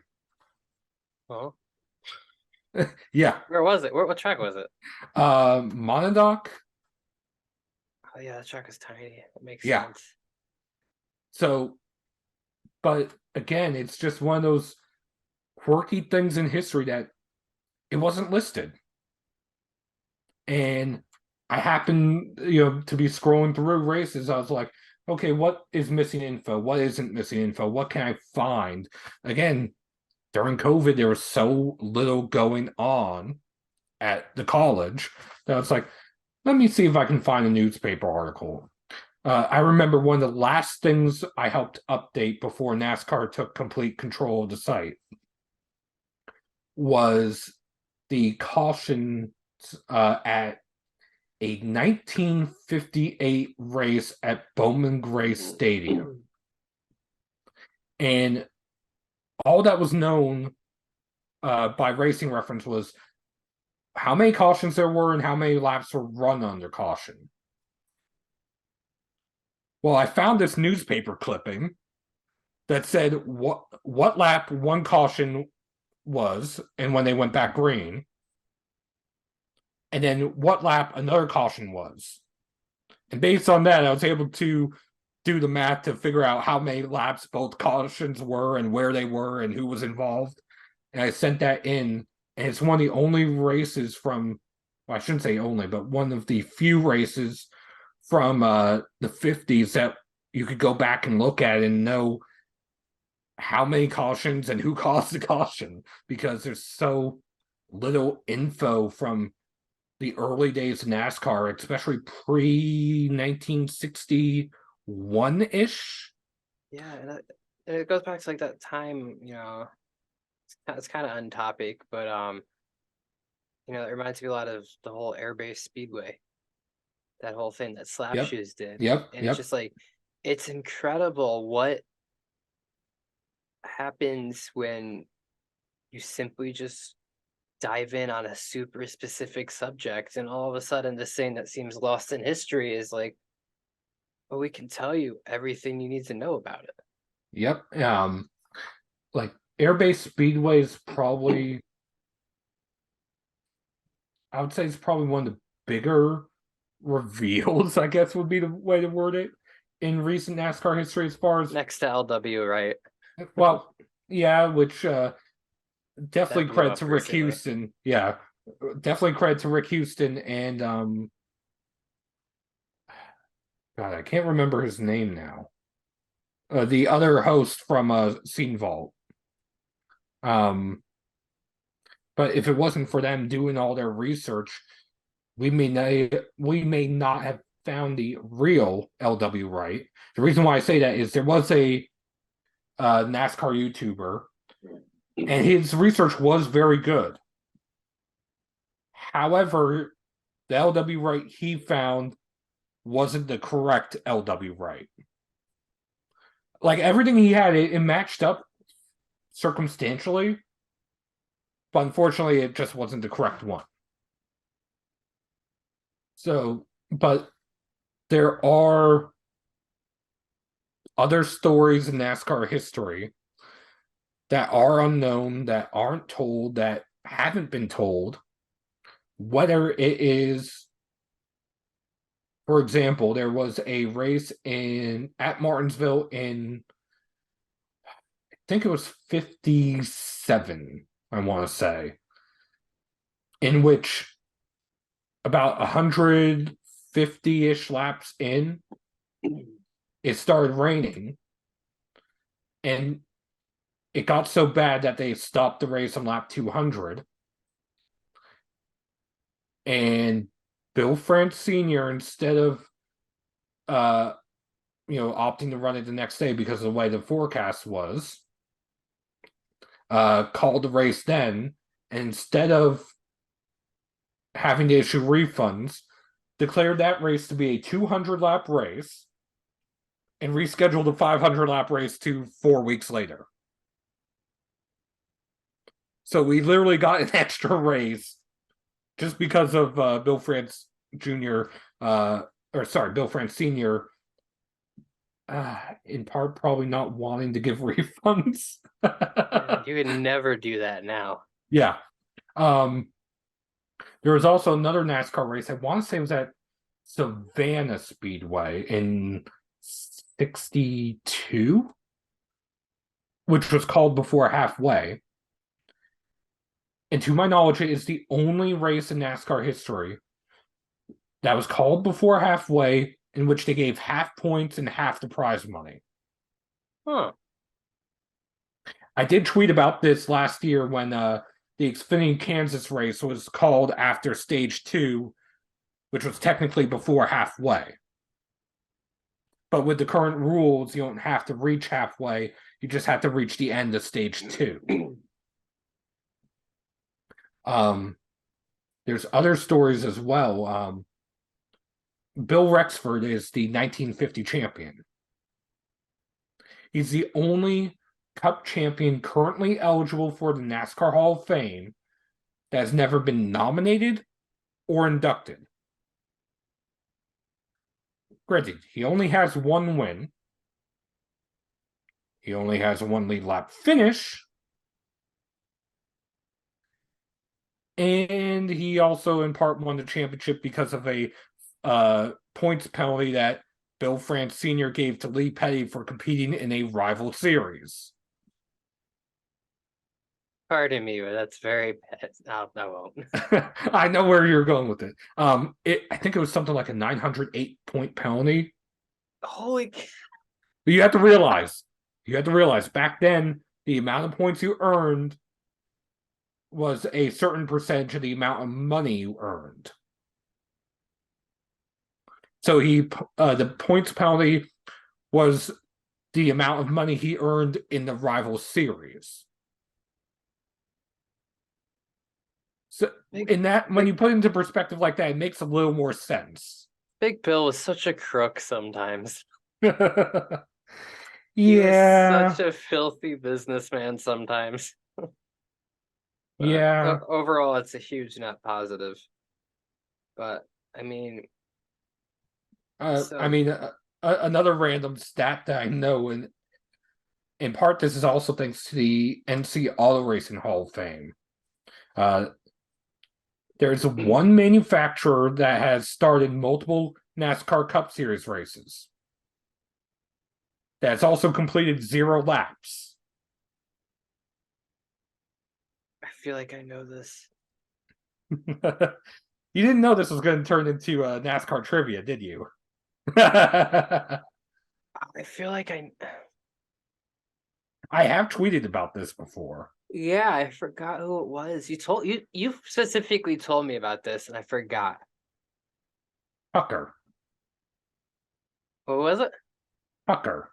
Oh, Yeah. where was it? What track was it? Monodoc. Oh yeah, that track is tiny. That makes Yeah. sense. So, but again, it's just one of those quirky things in history that it wasn't listed. And I happened, to be scrolling through races. I was like, okay, what is missing info? What isn't missing info? What can I find? Again, during COVID, there was so little going on at the college that I was like, let me see if I can find a newspaper article. I remember one of the last things I helped update before NASCAR took complete control of the site was the caution at a 1958 race at Bowman Gray Stadium. And all that was known by Racing Reference was how many cautions there were and how many laps were run under caution. Well, I found this newspaper clipping that said what lap one caution was and when they went back green, and then what lap another caution was. And based on that, I was able to do the math to figure out how many laps both cautions were and where they were and who was involved. And I sent that in, and it's one of the only races from, well, I shouldn't say only, but one of the few races from the 50s that you could go back and look at and know how many cautions and who caused the caution, because there's so little info from the early days of NASCAR, especially pre 1961 ish. Yeah, and it goes back to like that time, it's kind of untopic, but it reminds me a lot of the whole airbase speedway, that whole thing that Slap Yep. Shoes did. Yep. And it's Yep. just like it's incredible what happens when you simply just dive in on a super specific subject, and all of a sudden this thing that seems lost in history is like, well, we can tell you everything you need to know about it. Yep. Like airbase speedway is probably, I would say it's probably one of the bigger reveals, I guess would be the way to word it, in recent NASCAR history as far as, Next to LW, right? well, yeah, which That definitely blew credit up to Rick recently. Houston. Yeah. Definitely credit to Rick Houston and God, I can't remember his name now. The other host from Scene Vault. Um, but if it wasn't for them doing all their research, we may not have found the real LW Wright. The reason why I say that is there was a NASCAR YouTuber, and his research was very good. However, the LW Wright he found wasn't the correct LW Wright. Like everything he had, it matched up circumstantially, but unfortunately, it just wasn't the correct one. So, but there are other stories in NASCAR history that are unknown, that aren't told, that haven't been told. Whether it is, for example, there was a race in at Martinsville in, I think it was 57, I want to say, in which about 150-ish laps in, it started raining, and it got so bad that they stopped the race on lap 200. And Bill France Sr., instead of opting to run it the next day because of the way the forecast was, called the race then, and instead of having to issue refunds, declared that race to be a 200 lap race and rescheduled the 500 lap race to 4 weeks later. So we literally got an extra race just because of Bill France Jr. Bill France Sr. In part probably not wanting to give refunds. Yeah, you could never do that now. Yeah. There was also another NASCAR race. I want to say it was at Savannah Speedway in 62, which was called Before Halfway. And to my knowledge, it is the only race in NASCAR history that was called Before Halfway in which they gave half points and half the prize money. Huh. I did tweet about this last year when the Xfinity Kansas race was called after stage 2, which was technically before halfway. But with the current rules, you don't have to reach halfway. You just have to reach the end of stage 2. There's other stories as well. Bill Rexford is the 1950 champion. He's the only Cup champion currently eligible for the NASCAR Hall of Fame that has never been nominated or inducted. Granted, he only has one win. He only has a one lead lap finish. And he also, in part, won the championship because of a points penalty that Bill France Sr. gave to Lee Petty for competing in a rival series. Pardon me, but that's very bad. No, I won't. I know where you're going with it. I think it was something like a 908-point penalty. Holy. But you have to realize back then the amount of points you earned was a certain percentage of the amount of money you earned. So the points penalty was the amount of money he earned in the rival series. So when you put it into perspective like that, it makes a little more sense. Big Bill was such a crook sometimes. Yeah. He was such a filthy businessman sometimes. Yeah. Overall, it's a huge net positive. But I mean, another random stat that I know, and in part, this is also thanks to the NC Auto Racing Hall of Fame. There's one manufacturer that has started multiple NASCAR Cup Series races. That's also completed 0 laps. I feel like I know this. You didn't know this was going to turn into NASCAR trivia, did you? I feel like I have tweeted about this before. Yeah, I forgot who it was. You specifically told me about this, and I forgot. Tucker. What was it? Tucker.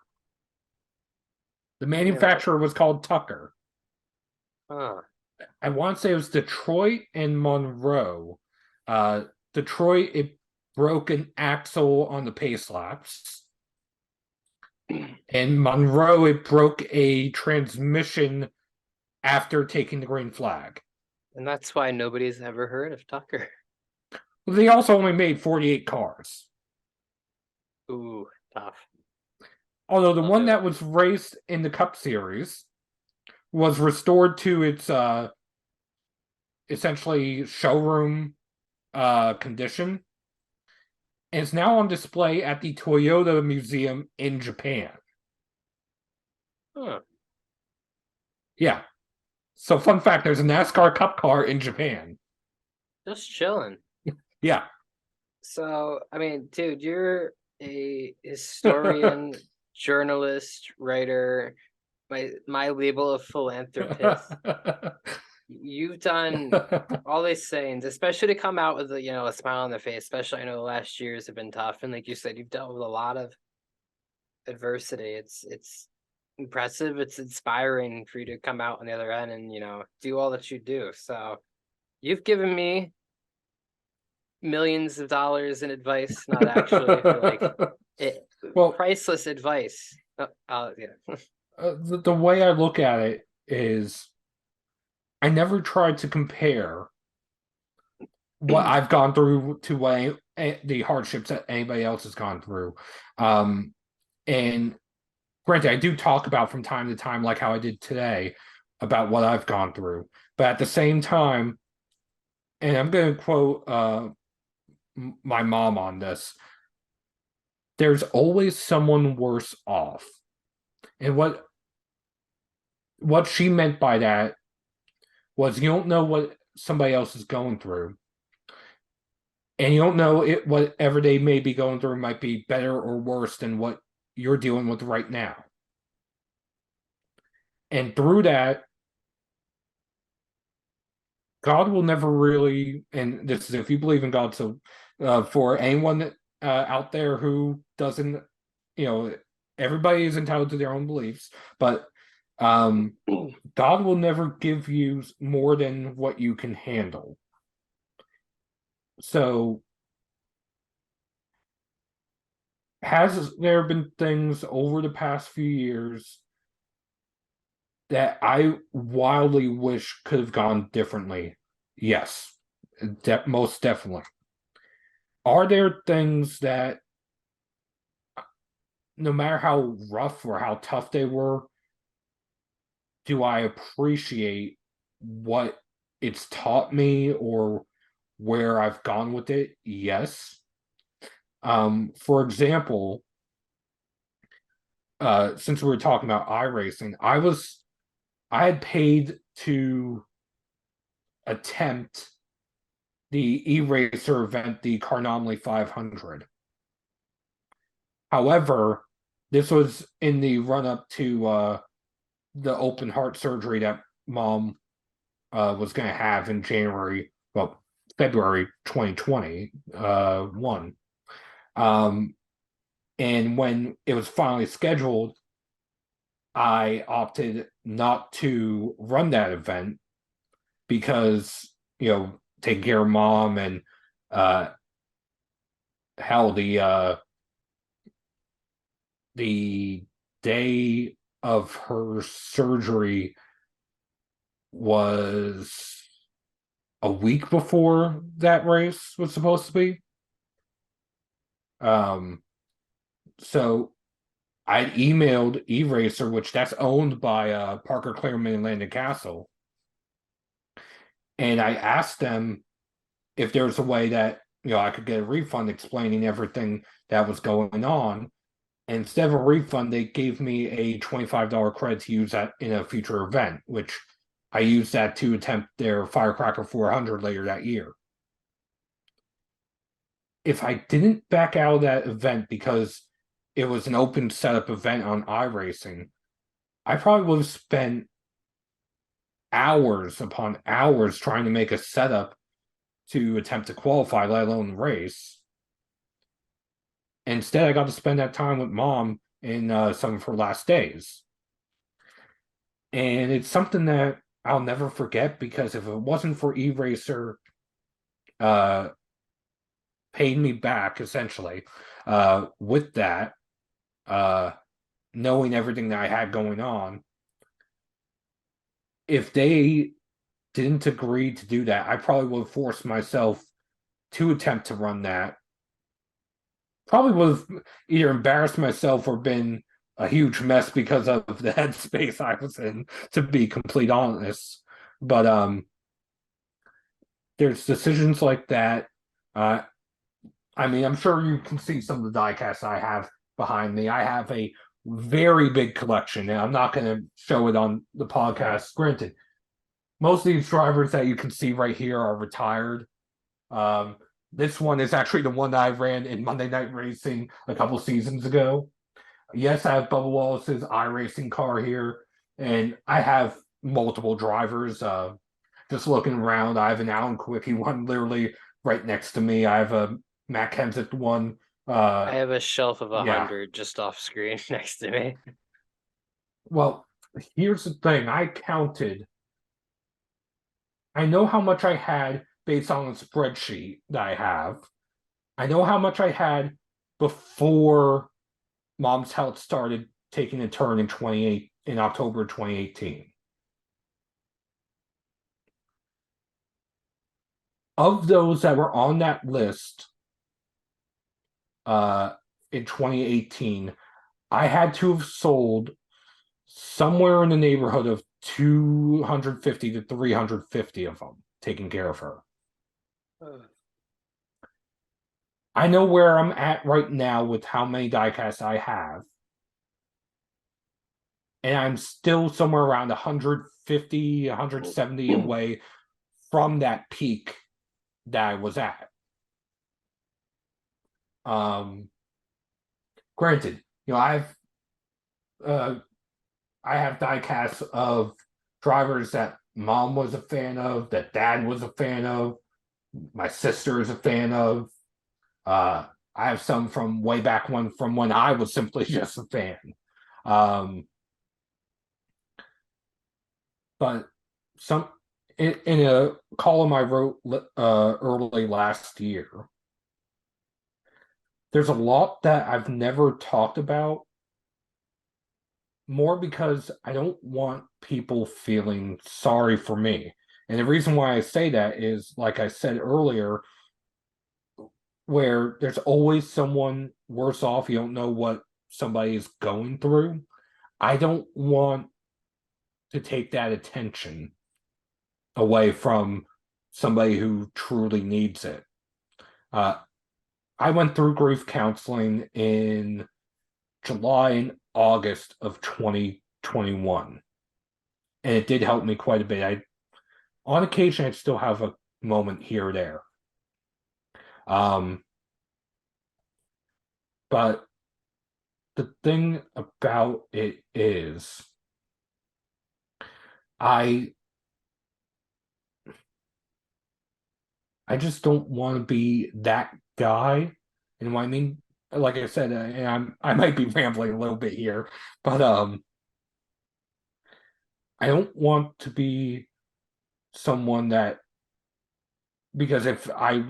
The manufacturer was called Tucker. Huh. I want to say it was Detroit and Monroe. Detroit, it broke an axle on the pace laps. And Monroe, it broke a transmission after taking the green flag. And that's why nobody's ever heard of Tucker. They also only made 48 cars. Ooh, tough. Although the one that was raced in the Cup Series was restored to its essentially showroom condition, and it's now on display at the Toyota Museum in Japan. Huh. Yeah. So, fun fact, there's a NASCAR Cup car in Japan. Just chilling. Yeah. So, I mean, dude, you're a historian, journalist, writer, my label of philanthropist. You've done all these things, especially to come out with a smile on the face. Especially, I know the last years have been tough, and like you said, you've dealt with a lot of adversity. It's impressive. It's inspiring for you to come out on the other end and do all that you do. So, you've given me millions of dollars in advice, not actually, priceless advice. Yeah. The way I look at it is, I never tried to compare what I've gone through to the hardships that anybody else has gone through. And granted, I do talk about from time to time, like how I did today, about what I've gone through. But at the same time, and I'm going to quote my mom on this, there's always someone worse off. And what she meant by that was, you don't know what somebody else is going through. And you don't know whatever they may be going through might be better or worse than what you're dealing with right now. And through that, God will never really, and this is if you believe in God, so for anyone out there who doesn't, everybody is entitled to their own beliefs, but God will never give you more than what you can handle. So, has there been things over the past few years that I wildly wish could have gone differently? Yes, most definitely. Are there things that no matter how rough or how tough they were, do I appreciate what it's taught me or where I've gone with it? Yes. For example, since we were talking about iRacing, I had paid to attempt the e-racer event, the Carnomaly 500. However, this was in the run up to the open heart surgery that mom was going to have in January, well, February 2020, one. And when it was finally scheduled, I opted not to run that event because, taking care of mom and uh, hell, the day of her surgery was a week before that race was supposed to be. Um, so I emailed eRacer, which that's owned by Parker Clearman and Landon Castle, and I asked them if there's a way that I could get a refund explaining everything that was going on. And instead of a refund, they gave me a $25 credit to use that in a future event, which I used that to attempt their Firecracker 400 later that year. If I didn't back out of that event because it was an open setup event on iRacing, I probably would have spent hours upon hours trying to make a setup to attempt to qualify, let alone race. Instead, I got to spend that time with mom in some of her last days. And it's something that I'll never forget because if it wasn't for eRacer uh, paid me back essentially with that, uh, knowing everything that I had going on, if they didn't agree to do that, I probably would have forced myself to attempt to run that. Probably would have either embarrassed myself or been a huge mess because of the headspace I was in, to be complete honest. But there's decisions like that. Uh, I mean, I'm sure you can see some of the diecasts I have behind me. I have a very big collection, and I'm not going to show it on the podcast. Granted, most of these drivers that you can see right here are retired. Um, this one is actually the one that I ran in Monday Night Racing a couple seasons ago. Yes, I have Bubba Wallace's iRacing car here, and I have multiple drivers. Just looking around, I have an Alan Quickie one literally right next to me. I have a Matt Kenseth one. I have a shelf of Yeah. 100 just off screen next to me. Well, here's the thing. I counted. I know how much I had based on the spreadsheet that I have. I know how much I had before mom's health started taking a turn in October 2018. Of those that were on that list uh, in 2018, I had to have sold somewhere in the neighborhood of 250 to 350 of them, taking care of her. I know where I'm at right now with how many diecasts I have. And I'm still somewhere around 150, 170 away from that peak that I was at. Granted, uh, I have diecasts of drivers that mom was a fan of, that dad was a fan of, my sister is a fan of. I have some from way back from when I was simply just a fan. Um, but some in a column I wrote early last year, there's a lot that I've never talked about, more because I don't want people feeling sorry for me. And the reason why I say that is, like I said earlier, where there's always someone worse off. You don't know what somebody is going through, I don't want to take that attention away from somebody who truly needs it. Uh, I went through grief counseling in July and August of 2021, and it did help me quite a bit. On occasion, I still have a moment here or there. But the thing about it is, I I just don't want to be that guy. And what I mean, like I said, and I might be rambling a little bit here, but I don't want to be someone that, because if I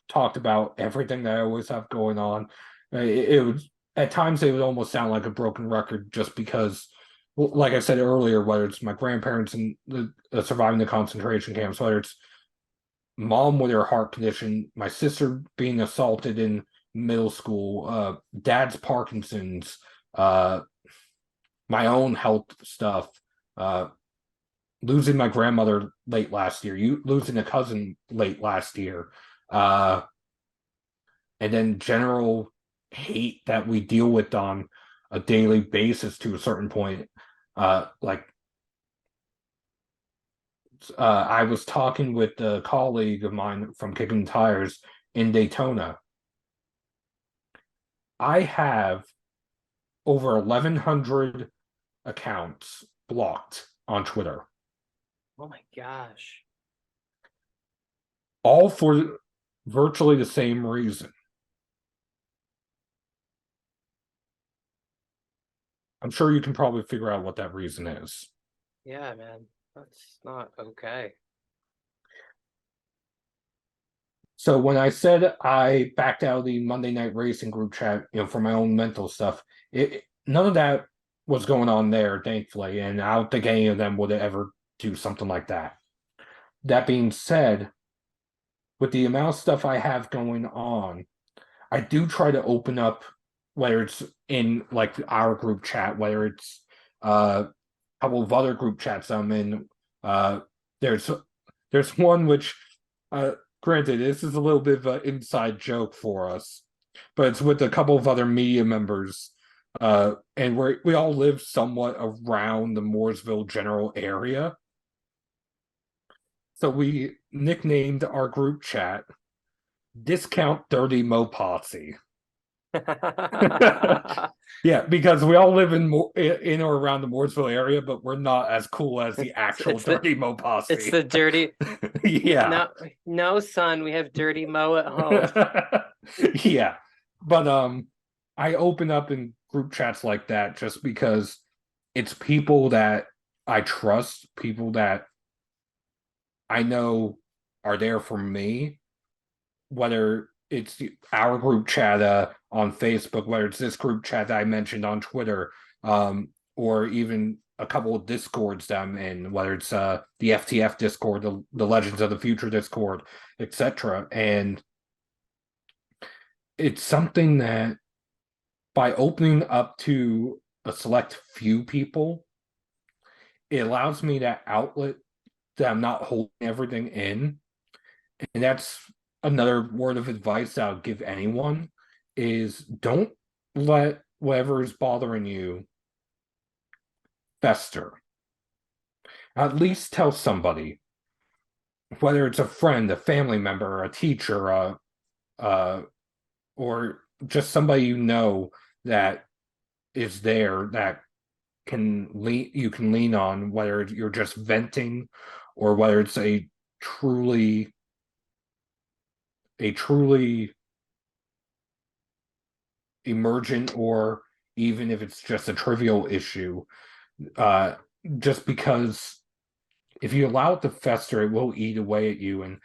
talked about everything that I always have going on, it would, at times it would almost sound like a broken record, just because, well, like I said earlier, whether it's my grandparents and surviving the concentration camps, whether it's mom with her heart condition, my sister being assaulted in middle school, dad's Parkinson's, my own health stuff, uh, losing my grandmother late last year, you losing a cousin late last year, uh, and then general hate that we deal with on a daily basis to a certain point. Like I was talking with a colleague of mine from Kickin the Tires in Daytona. I have over 1,100 accounts blocked on Twitter, Oh my gosh. all for virtually the same reason. I'm sure you can probably figure out what that reason is. Yeah, man. That's not okay. So when I said I backed out of the Monday Night Racing group chat, for my own mental stuff, none of that was going on there, thankfully, and I don't think any of them would ever do something like that. That being said, with the amount of stuff I have going on, I do try to open up, whether it's in like our group chat, whether it's a couple of other group chats I'm in. Uh, there's one which, uh, granted, this is a little bit of an inside joke for us, but it's with a couple of other media members, and we all live somewhat around the Mooresville general area. So we nicknamed our group chat Discount Dirty Mo Posse. Yeah, because we all live in or around the Mooresville area, but we're not as cool as the actual Dirty Mo Posse. It's the dirty. Yeah. No, no, son, we have dirty Mo at home. Yeah. But I open up in group chats like that just because it's people that I trust, people that I know are there for me, whether it's our group chat on Facebook, whether it's this group chat that I mentioned on Twitter, or even a couple of discords that I'm in, whether it's the FTF Discord, the Legends of the Future Discord, etc. And it's something that by opening up to a select few people, it allows me that outlet that I'm not holding everything in. And that's another word of advice that I'll give anyone is don't let whatever is bothering you fester. At least tell somebody, whether it's a friend, a family member, a teacher, or just somebody you know that is there that you can lean on, whether you're just venting or whether it's a truly emergent, or even if it's just a trivial issue, uh, just because if you allow it to fester, it will eat away at you. And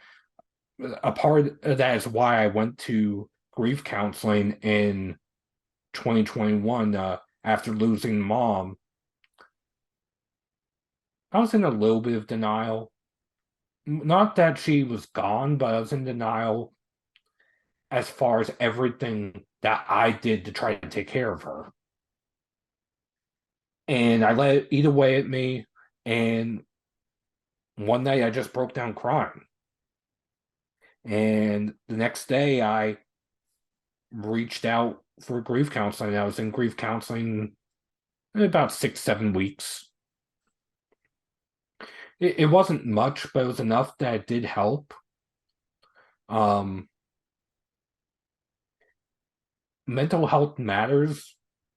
a part of that is why I went to grief counseling in 2021 after losing mom. I was in a little bit of denial. Not that she was gone, but I was in denial as far as everything that I did to try to take care of her. and I let it eat away at me. And one night I just broke down crying. And the next day I reached out for grief counseling. I was in grief counseling about 6, 7 weeks. It wasn't much, but it was enough that it did help. Um, Mental health matters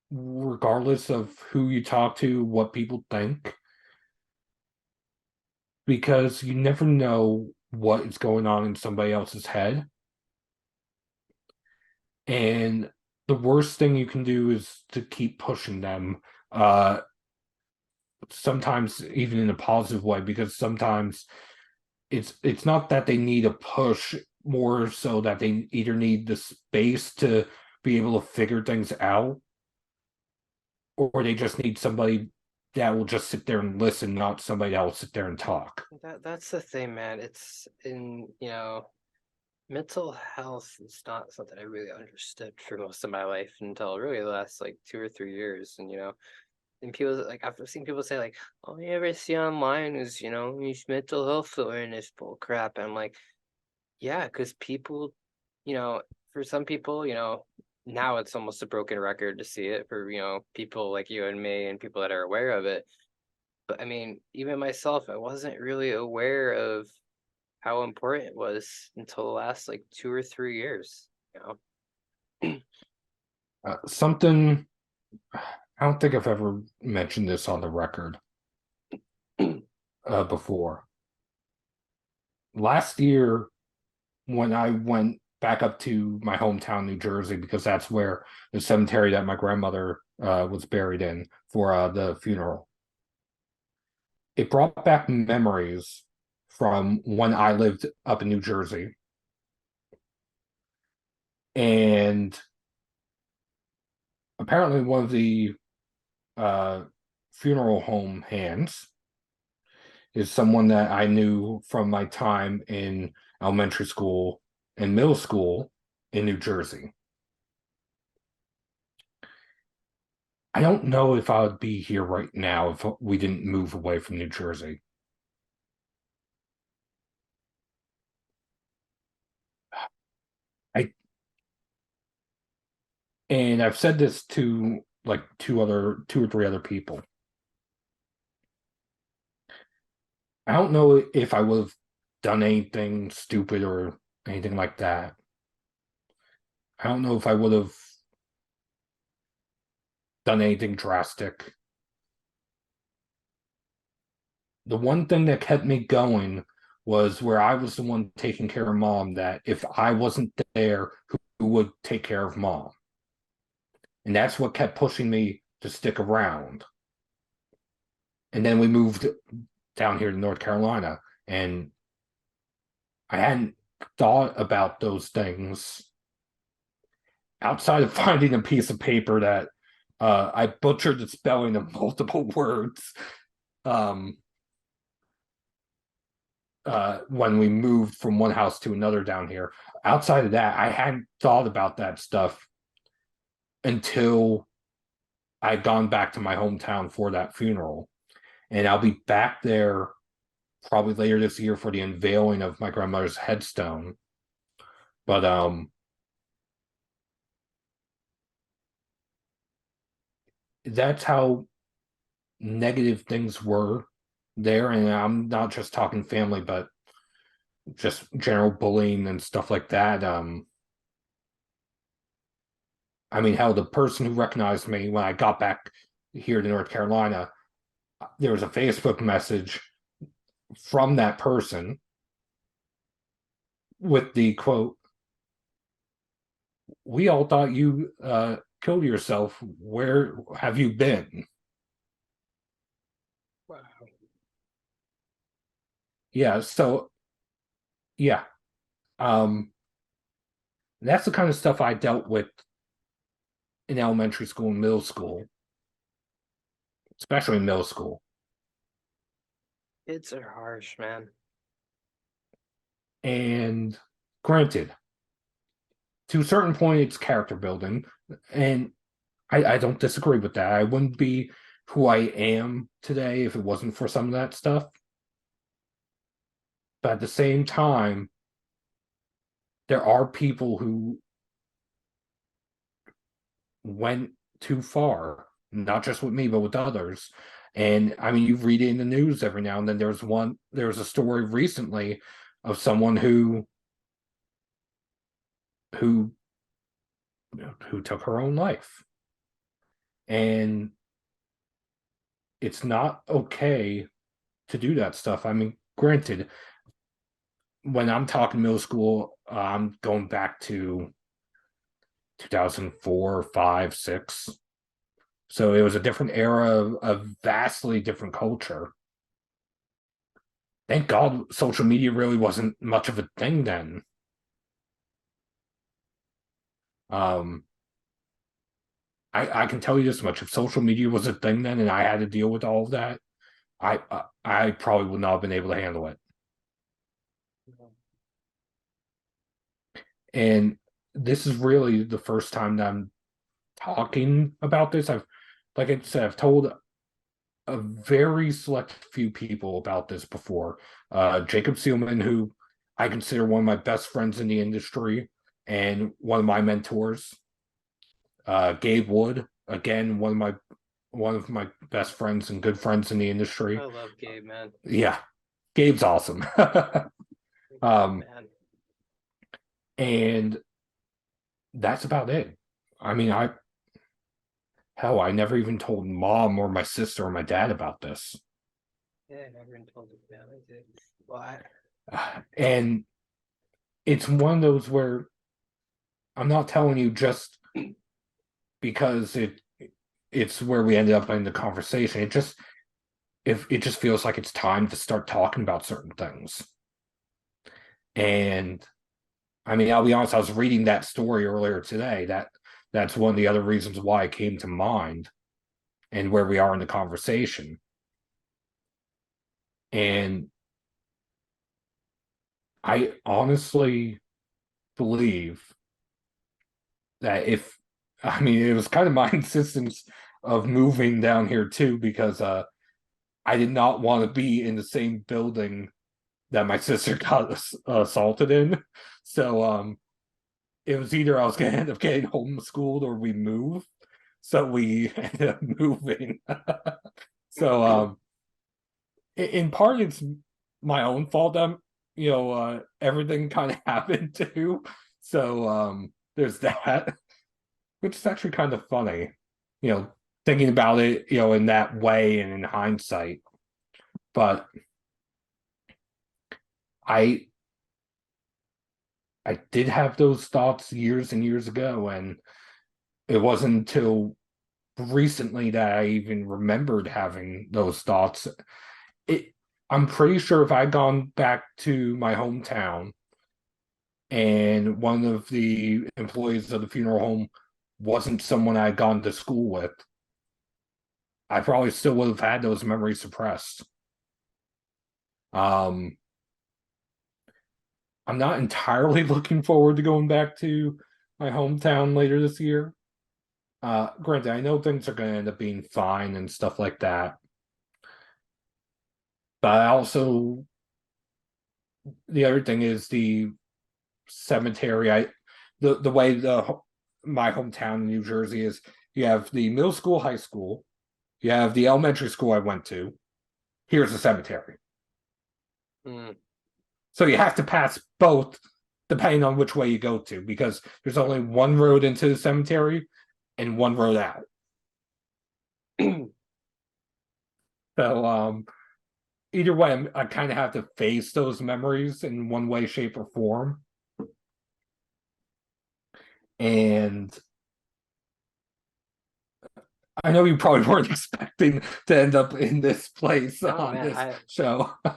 regardless of who you talk to, what people think, because you never know what is going on in somebody else's head. And the worst thing you can do is to keep pushing them. Sometimes even in a positive way, because sometimes it's not that they need a push, more so that they either need the space to be able to figure things out, or they just need somebody that will just sit there and listen, not somebody that will sit there and talk. That's the thing, man. It's in, mental health is not something I really understood for most of my life until really the last like 2 or 3 years. And people like I've seen people say like, "Oh, you ever see online is these mental health awareness bull crap." And I'm like, yeah, because people, you know, for some people, now it's almost a broken record to see it for people like you and me and people that are aware of it. But I mean, even myself, I wasn't really aware of how important it was until the last like 2 or 3 years. Something I don't think I've ever mentioned this on the record before. Last year, when I went back up to my hometown, New Jersey, because that's where the cemetery that my grandmother was buried in for the funeral, it brought back memories from when I lived up in New Jersey. And apparently, one of the uh, funeral home hands is someone that I knew from my time in elementary school and middle school in New Jersey. I don't know if I would be here right now if we didn't move away from New Jersey. I and I've said this to like two or three other people. I don't know if I would have done anything stupid or anything like that. I don't know if I would have done anything drastic. The one thing that kept me going was where I was the one taking care of mom, that if I wasn't there, who would take care of mom? And that's what kept pushing me to stick around. And then we moved down here to North Carolina, and I hadn't thought about those things outside of finding a piece of paper that I butchered the spelling of multiple words. Um, when we moved from one house to another down here. Outside of that, I hadn't thought about that stuff until I'd gone back to my hometown for that funeral. And I'll be back there probably later this year for the unveiling of my grandmother's headstone. But that's how negative things were there. And I'm not just talking family, but just general bullying and stuff like that. I mean, how the person who recognized me when I got back here to North Carolina, there was a Facebook message from that person with the quote, "We all thought you killed yourself. Where have you been?" Wow. Yeah, so yeah. Um, that's the kind of stuff I dealt with in elementary school and middle school, especially in middle school. Kids are harsh, man. And granted, to a certain point, it's character building, and I don't disagree with that. I wouldn't be who I am today if it wasn't for some of that stuff. But at the same time, there are people who went too far, not just with me, but with others. And I mean, you read it in the news every now and then. There's a story recently of someone who who took her own life. And it's not okay to do that stuff. I mean, granted, when I'm talking middle school, I'm going back to 2004, 5, 6. So it was a different era, a vastly different culture. Thank God social media really wasn't much of a thing then. Um, I can tell you this much: if social media was a thing then, and I had to deal with all of that, I probably would not have been able to handle it. And this is really the first time that I'm talking about this. Like I said, I've told a very select few people about this before. Jacob Seelman, who I consider one of my best friends in the industry and one of my mentors. Gabe Wood, again, one of my best friends and good friends in the industry. I love Gabe, man. Yeah, Gabe's awesome. um, Man. and that's about it. I mean, I never even told mom or my sister or my dad about this. Yeah, I never even told his family, dude. Well, And it's one of those where I'm not telling you just because it's where we ended up in the conversation. It just feels like it's time to start talking about certain things. And I mean, I'll be honest, I was reading that story earlier today. That's one of the other reasons why it came to mind and where we are in the conversation. And I honestly believe that if I mean it was kind of my insistence of moving down here too, because I did not want to be in the same building that my sister got assaulted in. So it was either I was gonna end up getting homeschooled or we move. So we ended up moving. So in part it's my own fault. Everything kind of happened too. So there's that, which is actually kind of funny, you know, thinking about it, in that way and in hindsight. But I I did have those thoughts years and years ago, and it wasn't until recently that I even remembered having those thoughts. It I'm pretty sure if I'd gone back to my hometown and one of the employees of the funeral home wasn't someone I'd gone to school with, I probably still would have had those memories suppressed. Um, I'm not entirely looking forward to going back to my hometown later this year. Granted, I know things are going to end up being fine and stuff like that, but I also the other thing is the cemetery. The way my hometown in New Jersey is, you have the middle school, high school, you have the elementary school I went to. Here's the cemetery. mm, So you have to pass both depending on which way you go to, because there's only one road into the cemetery and one road out. So either way, I kind of have to face those memories in one way, shape, or form. And I know you probably weren't expecting to end up in this place no, on man, this show. no,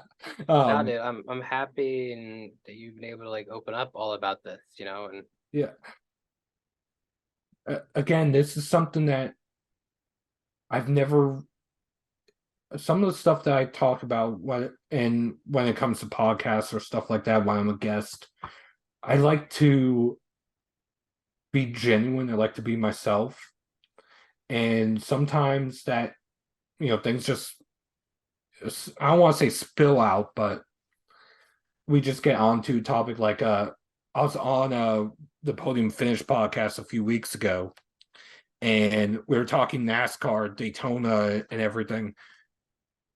um, dude, I'm happy and that you've been able to like open up all about this, and yeah. Again, this is something that I've never. Some of the stuff that I talk about when it comes to podcasts or stuff like that, when I'm a guest, I like to be genuine. I like to be myself, and sometimes that things just, I don't want to say spill out, but we just get onto a topic like I was on the Podium Finish podcast a few weeks ago, and we were talking NASCAR, Daytona, and everything.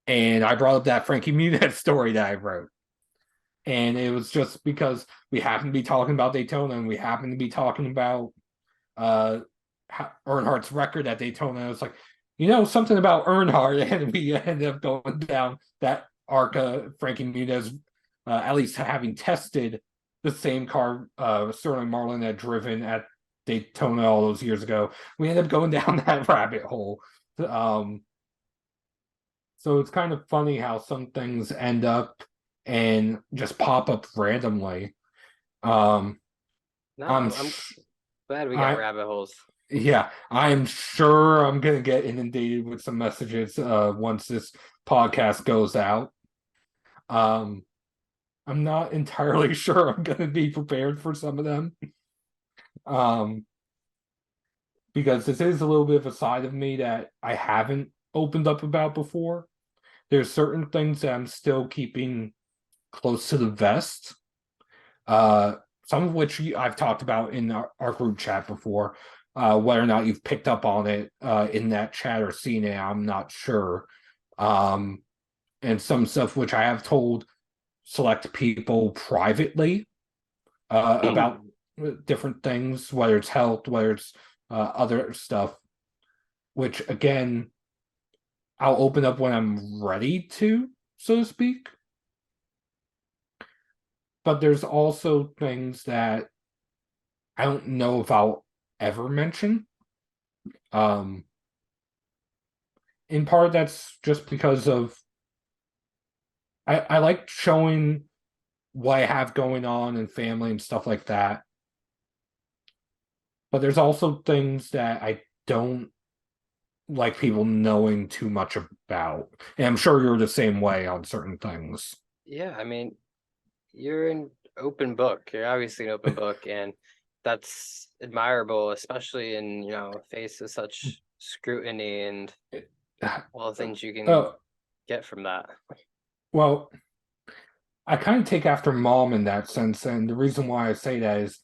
And I brought up that Frankie Muniz story that I wrote. And it was just because we happened to be talking about Daytona, and we happened to be talking about uh Earnhardt's record at Daytona. And it was like, something about Earnhardt, and we ended up going down that arc of Frankie Muniz, at least having tested the same car Sterling Marlin had driven at Daytona all those years ago. We ended up going down that rabbit hole. Um, so it's kind of funny how some things end up and just pop up randomly. Um, No, I'm I'm glad we got I rabbit holes. Yeah, I'm sure I'm gonna get inundated with some messages once this podcast goes out. Um, I'm not entirely sure I'm gonna be prepared for some of them. Um, because this is a little bit of a side of me that I haven't opened up about before. There's certain things that I'm still keeping close to the vest. Uh, some of which I've talked about in our group chat before. Whether or not you've picked up on it in that chat or seen it, I'm not sure. And some stuff which I have told select people privately about different things, whether it's health, whether it's other stuff, which again, I'll open up when I'm ready to, so to speak. But there's also things that I don't know if I'll ever mention. Um, in part, that's just because of I like showing what I have going on in family and stuff like that. But there's also things that I don't like people knowing too much about. And I'm sure you're the same way on certain things. Yeah, I mean, you're an open book. You're obviously an open book, and that's admirable, especially in, face of such scrutiny and all the things you can Oh, get from that. well, I kind of take after mom in that sense, and the reason why I say that is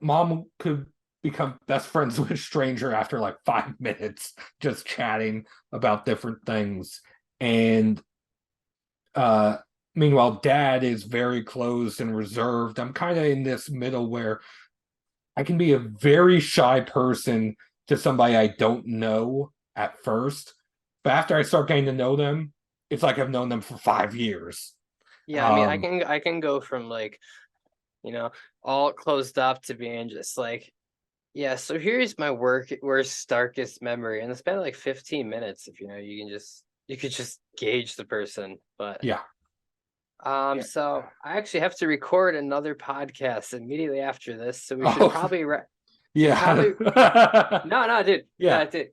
mom could become best friends with a stranger after like 5 minutes just chatting about different things. And uh meanwhile, dad is very closed and reserved. I'm kind of in this middle where I can be a very shy person to somebody I don't know at first, but after I start getting to know them, it's like I've known them for 5 years. Yeah, I mean, I um can I can go from like, you know, all closed up to being just like, yeah, so here's my worst darkest memory, and it's been like 15 minutes if you could just gauge the person. But yeah. Yeah. so I actually have to record another podcast immediately after this, so we should Oh, probably should yeah. probably no, dude. Yeah. No, dude.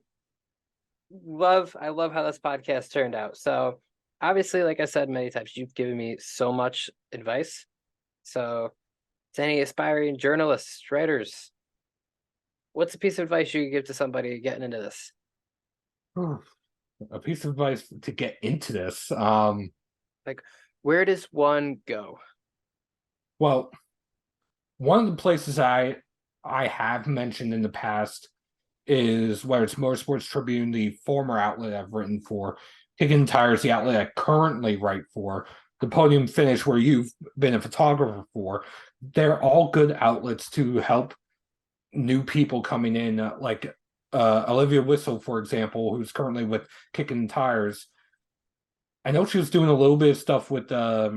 I love how this podcast turned out. So obviously, like I said many times, you've given me so much advice. So to any aspiring journalists, writers, what's a piece of advice you could give to somebody getting into this? A piece of advice to get into this. Like, where does one go? Well, one of the places I have mentioned in the past is whether it's Motorsports Tribune, the former outlet I've written for, Kickin the Tires, the outlet I currently write for, the Podium Finish, where you've been a photographer for. They're all good outlets to help new people coming in, like Olivia Whistle, for example, who's currently with Kickin the Tires. I know she was doing a little bit of stuff with I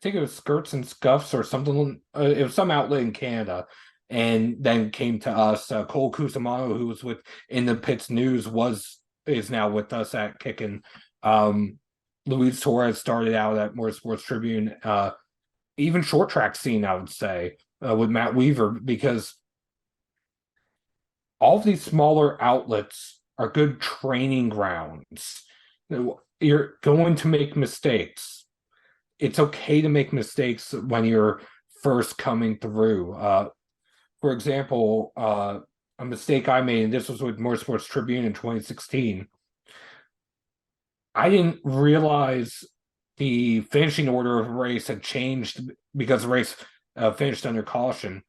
think it was Skirts and Scuffs or something. It was some outlet in Canada, and then came to us. Cole Cusimano, who was with In the Pits News, is now with us at Kickin. Luis Torres started out at Motorsports Tribune. Even short track scene, I would say, with Matt Weaver, because all of these smaller outlets are good training grounds. You're going to make mistakes. It's okay to make mistakes when you're first coming through. For example, a mistake I made, and this was with Motorsports Tribune in 2016. I didn't realize the finishing order of a race had changed because the race finished under caution.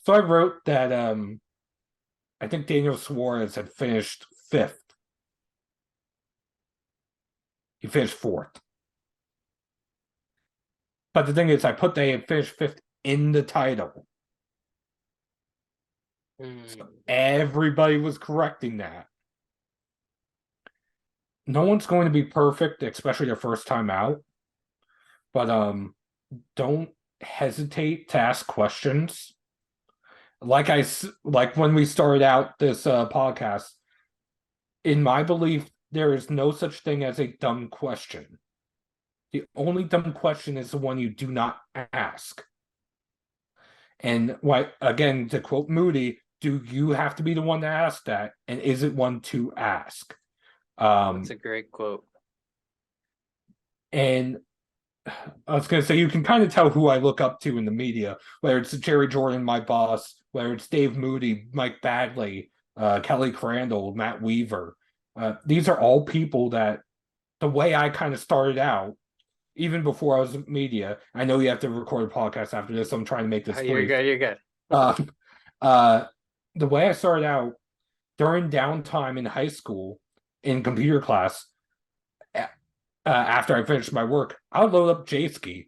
So I wrote that I think Daniel Suarez had finished fifth. He finished fourth. But the thing is, I put they had finished fifth in the title. So Hmm. everybody was correcting that. No one's going to be perfect, especially their first time out. But don't hesitate to ask questions. Like when we started out this podcast, in my belief, there is no such thing as a dumb question. The only dumb question is the one you do not ask. And why, again, to quote Moody, do you have to be the one to ask that? And is it one to ask? That's a great quote. And I was going to say, you can kind of tell who I look up to in the media, whether it's Jerry Jordan, my boss, whether it's Dave Moody, Mike Bagley, Kelly Crandall, Matt Weaver. These are all people that the way I kind of started out, even before I was in media, I know you have to record a podcast after this. So I'm trying to make this You're brief. good. You're good. Uh, uh, the way I started out during downtime in high school in computer class, after I finished my work, I would load up JSki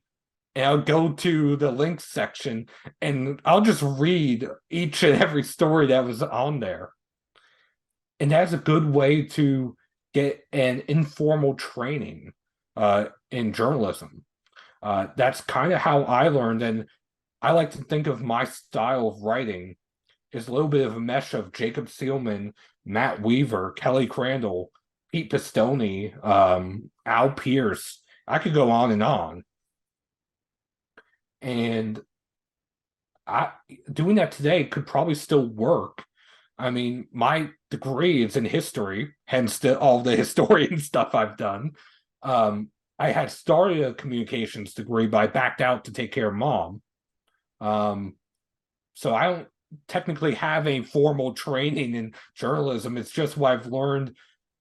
and I'll go to the links section and I'll just read each and every story that was on there. And that's a good way to get an informal training in journalism. That's kind of how I learned. And I like to think of my style of writing is a little bit of a mesh of Jacob Seelman, Matt Weaver, Kelly Crandall, Pete Pistone, Al Pierce. I could go on and on. And I doing that today could probably still work. I mean, my degree is in history, hence all the historian stuff I've done. I had started a communications degree, but I backed out to take care of mom. Um, so I don't technically have a formal training in journalism. It's just what I've learned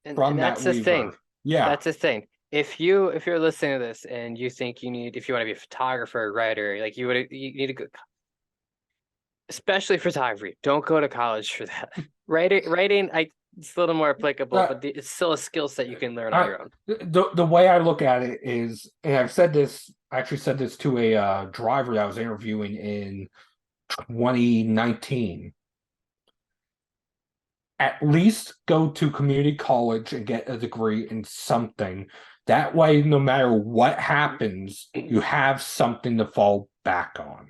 And from Matt that's the thing. Weaver. Yeah. That's the thing. If you're listening to this and you think you need if you want to be a photographer, a writer, like you need to go, especially photography. Don't go to college for that. Writing, it's a little more applicable, Uh, but it's still a skill set you can learn on I, your own. the way I look at it is, and I've said this, I actually said this to a driver that I was interviewing in 2019. At least go to community college and get a degree in something. That way, no matter what happens, you have something to fall back on.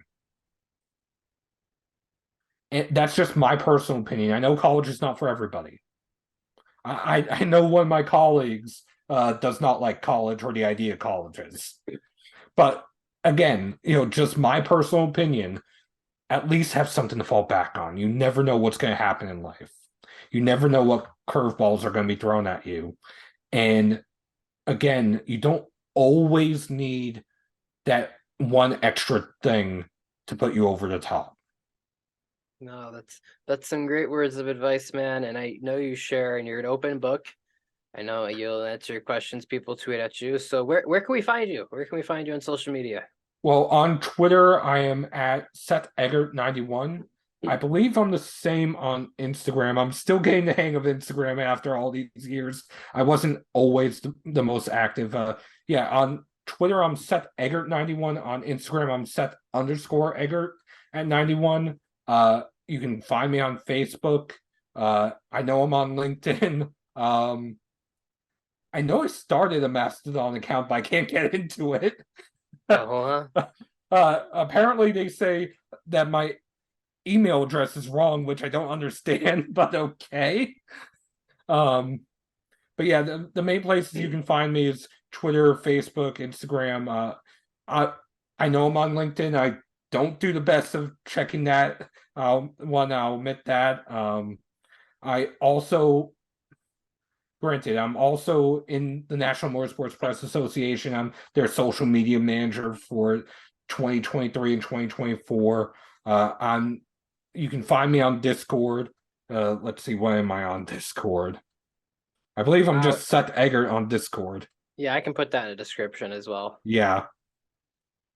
And that's just my personal opinion. I know college is not for everybody. I know one of my colleagues does not like college or the idea of colleges. But again, just my personal opinion, at least have something to fall back on. You never know what's going to happen in life. You never know what curveballs are going to be thrown at you. And again, you don't always need that one extra thing to put you over the top. No, that's some great words of advice, man. And I know you share, and you're an open book. I know you'll answer questions people tweet at you. So where can we find you? Where can we find you on social media? Well, on Twitter, I am at Seth Eggert 91. I believe I'm the same on Instagram. I'm still getting the hang of Instagram after all these years. I wasn't always the most active. Yeah, on Twitter, I'm Seth Eggert 91. On Instagram, I'm Seth underscore Eggert at 91. You can find me on Facebook. I know I'm on LinkedIn. I know I started a Mastodon account, but I can't get into it. Oh, huh? Apparently, they say that my email address is wrong, which I don't understand, but okay. Um, but yeah, the main places you can find me is Twitter, Facebook, Instagram. I know I'm on LinkedIn. I don't do the best of checking that. I'll admit that. I also Granted, I'm also in the National Motorsports Press Association. I'm their social media manager for 2023 and 2024. I'm You can find me on Discord. Let's see, when am I on Discord? I believe I'm Uh, just Seth Eggert on Discord. yeah, I can put that in the description as well. Yeah.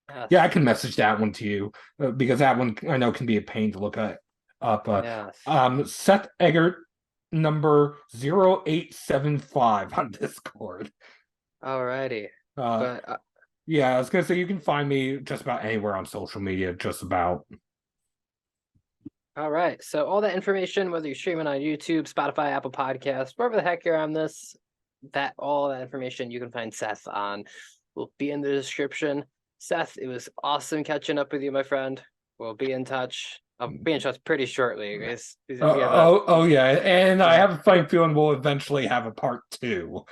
Yeah, I Yes, can message that one to you because that one I know can be a pain to look up. yes. Seth Eggert number 0875 on Discord. Alrighty. Uh, But yeah, I was gonna say you can find me just about anywhere on social media, just about. all right. So all that information, whether you're streaming on YouTube, Spotify, Apple Podcasts, wherever the heck you're on this, that all that information you can find Seth on will be in the description. Seth, it was awesome catching up with you, my friend. We'll be in touch. I'll be in touch pretty shortly. We have a Oh yeah, and I yeah. have a funny feeling we'll eventually have a part two.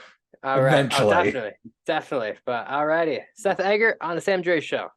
All right. Oh, Eventually. definitely, definitely. But alrighty, Seth Eggert on the Sam Dre Show.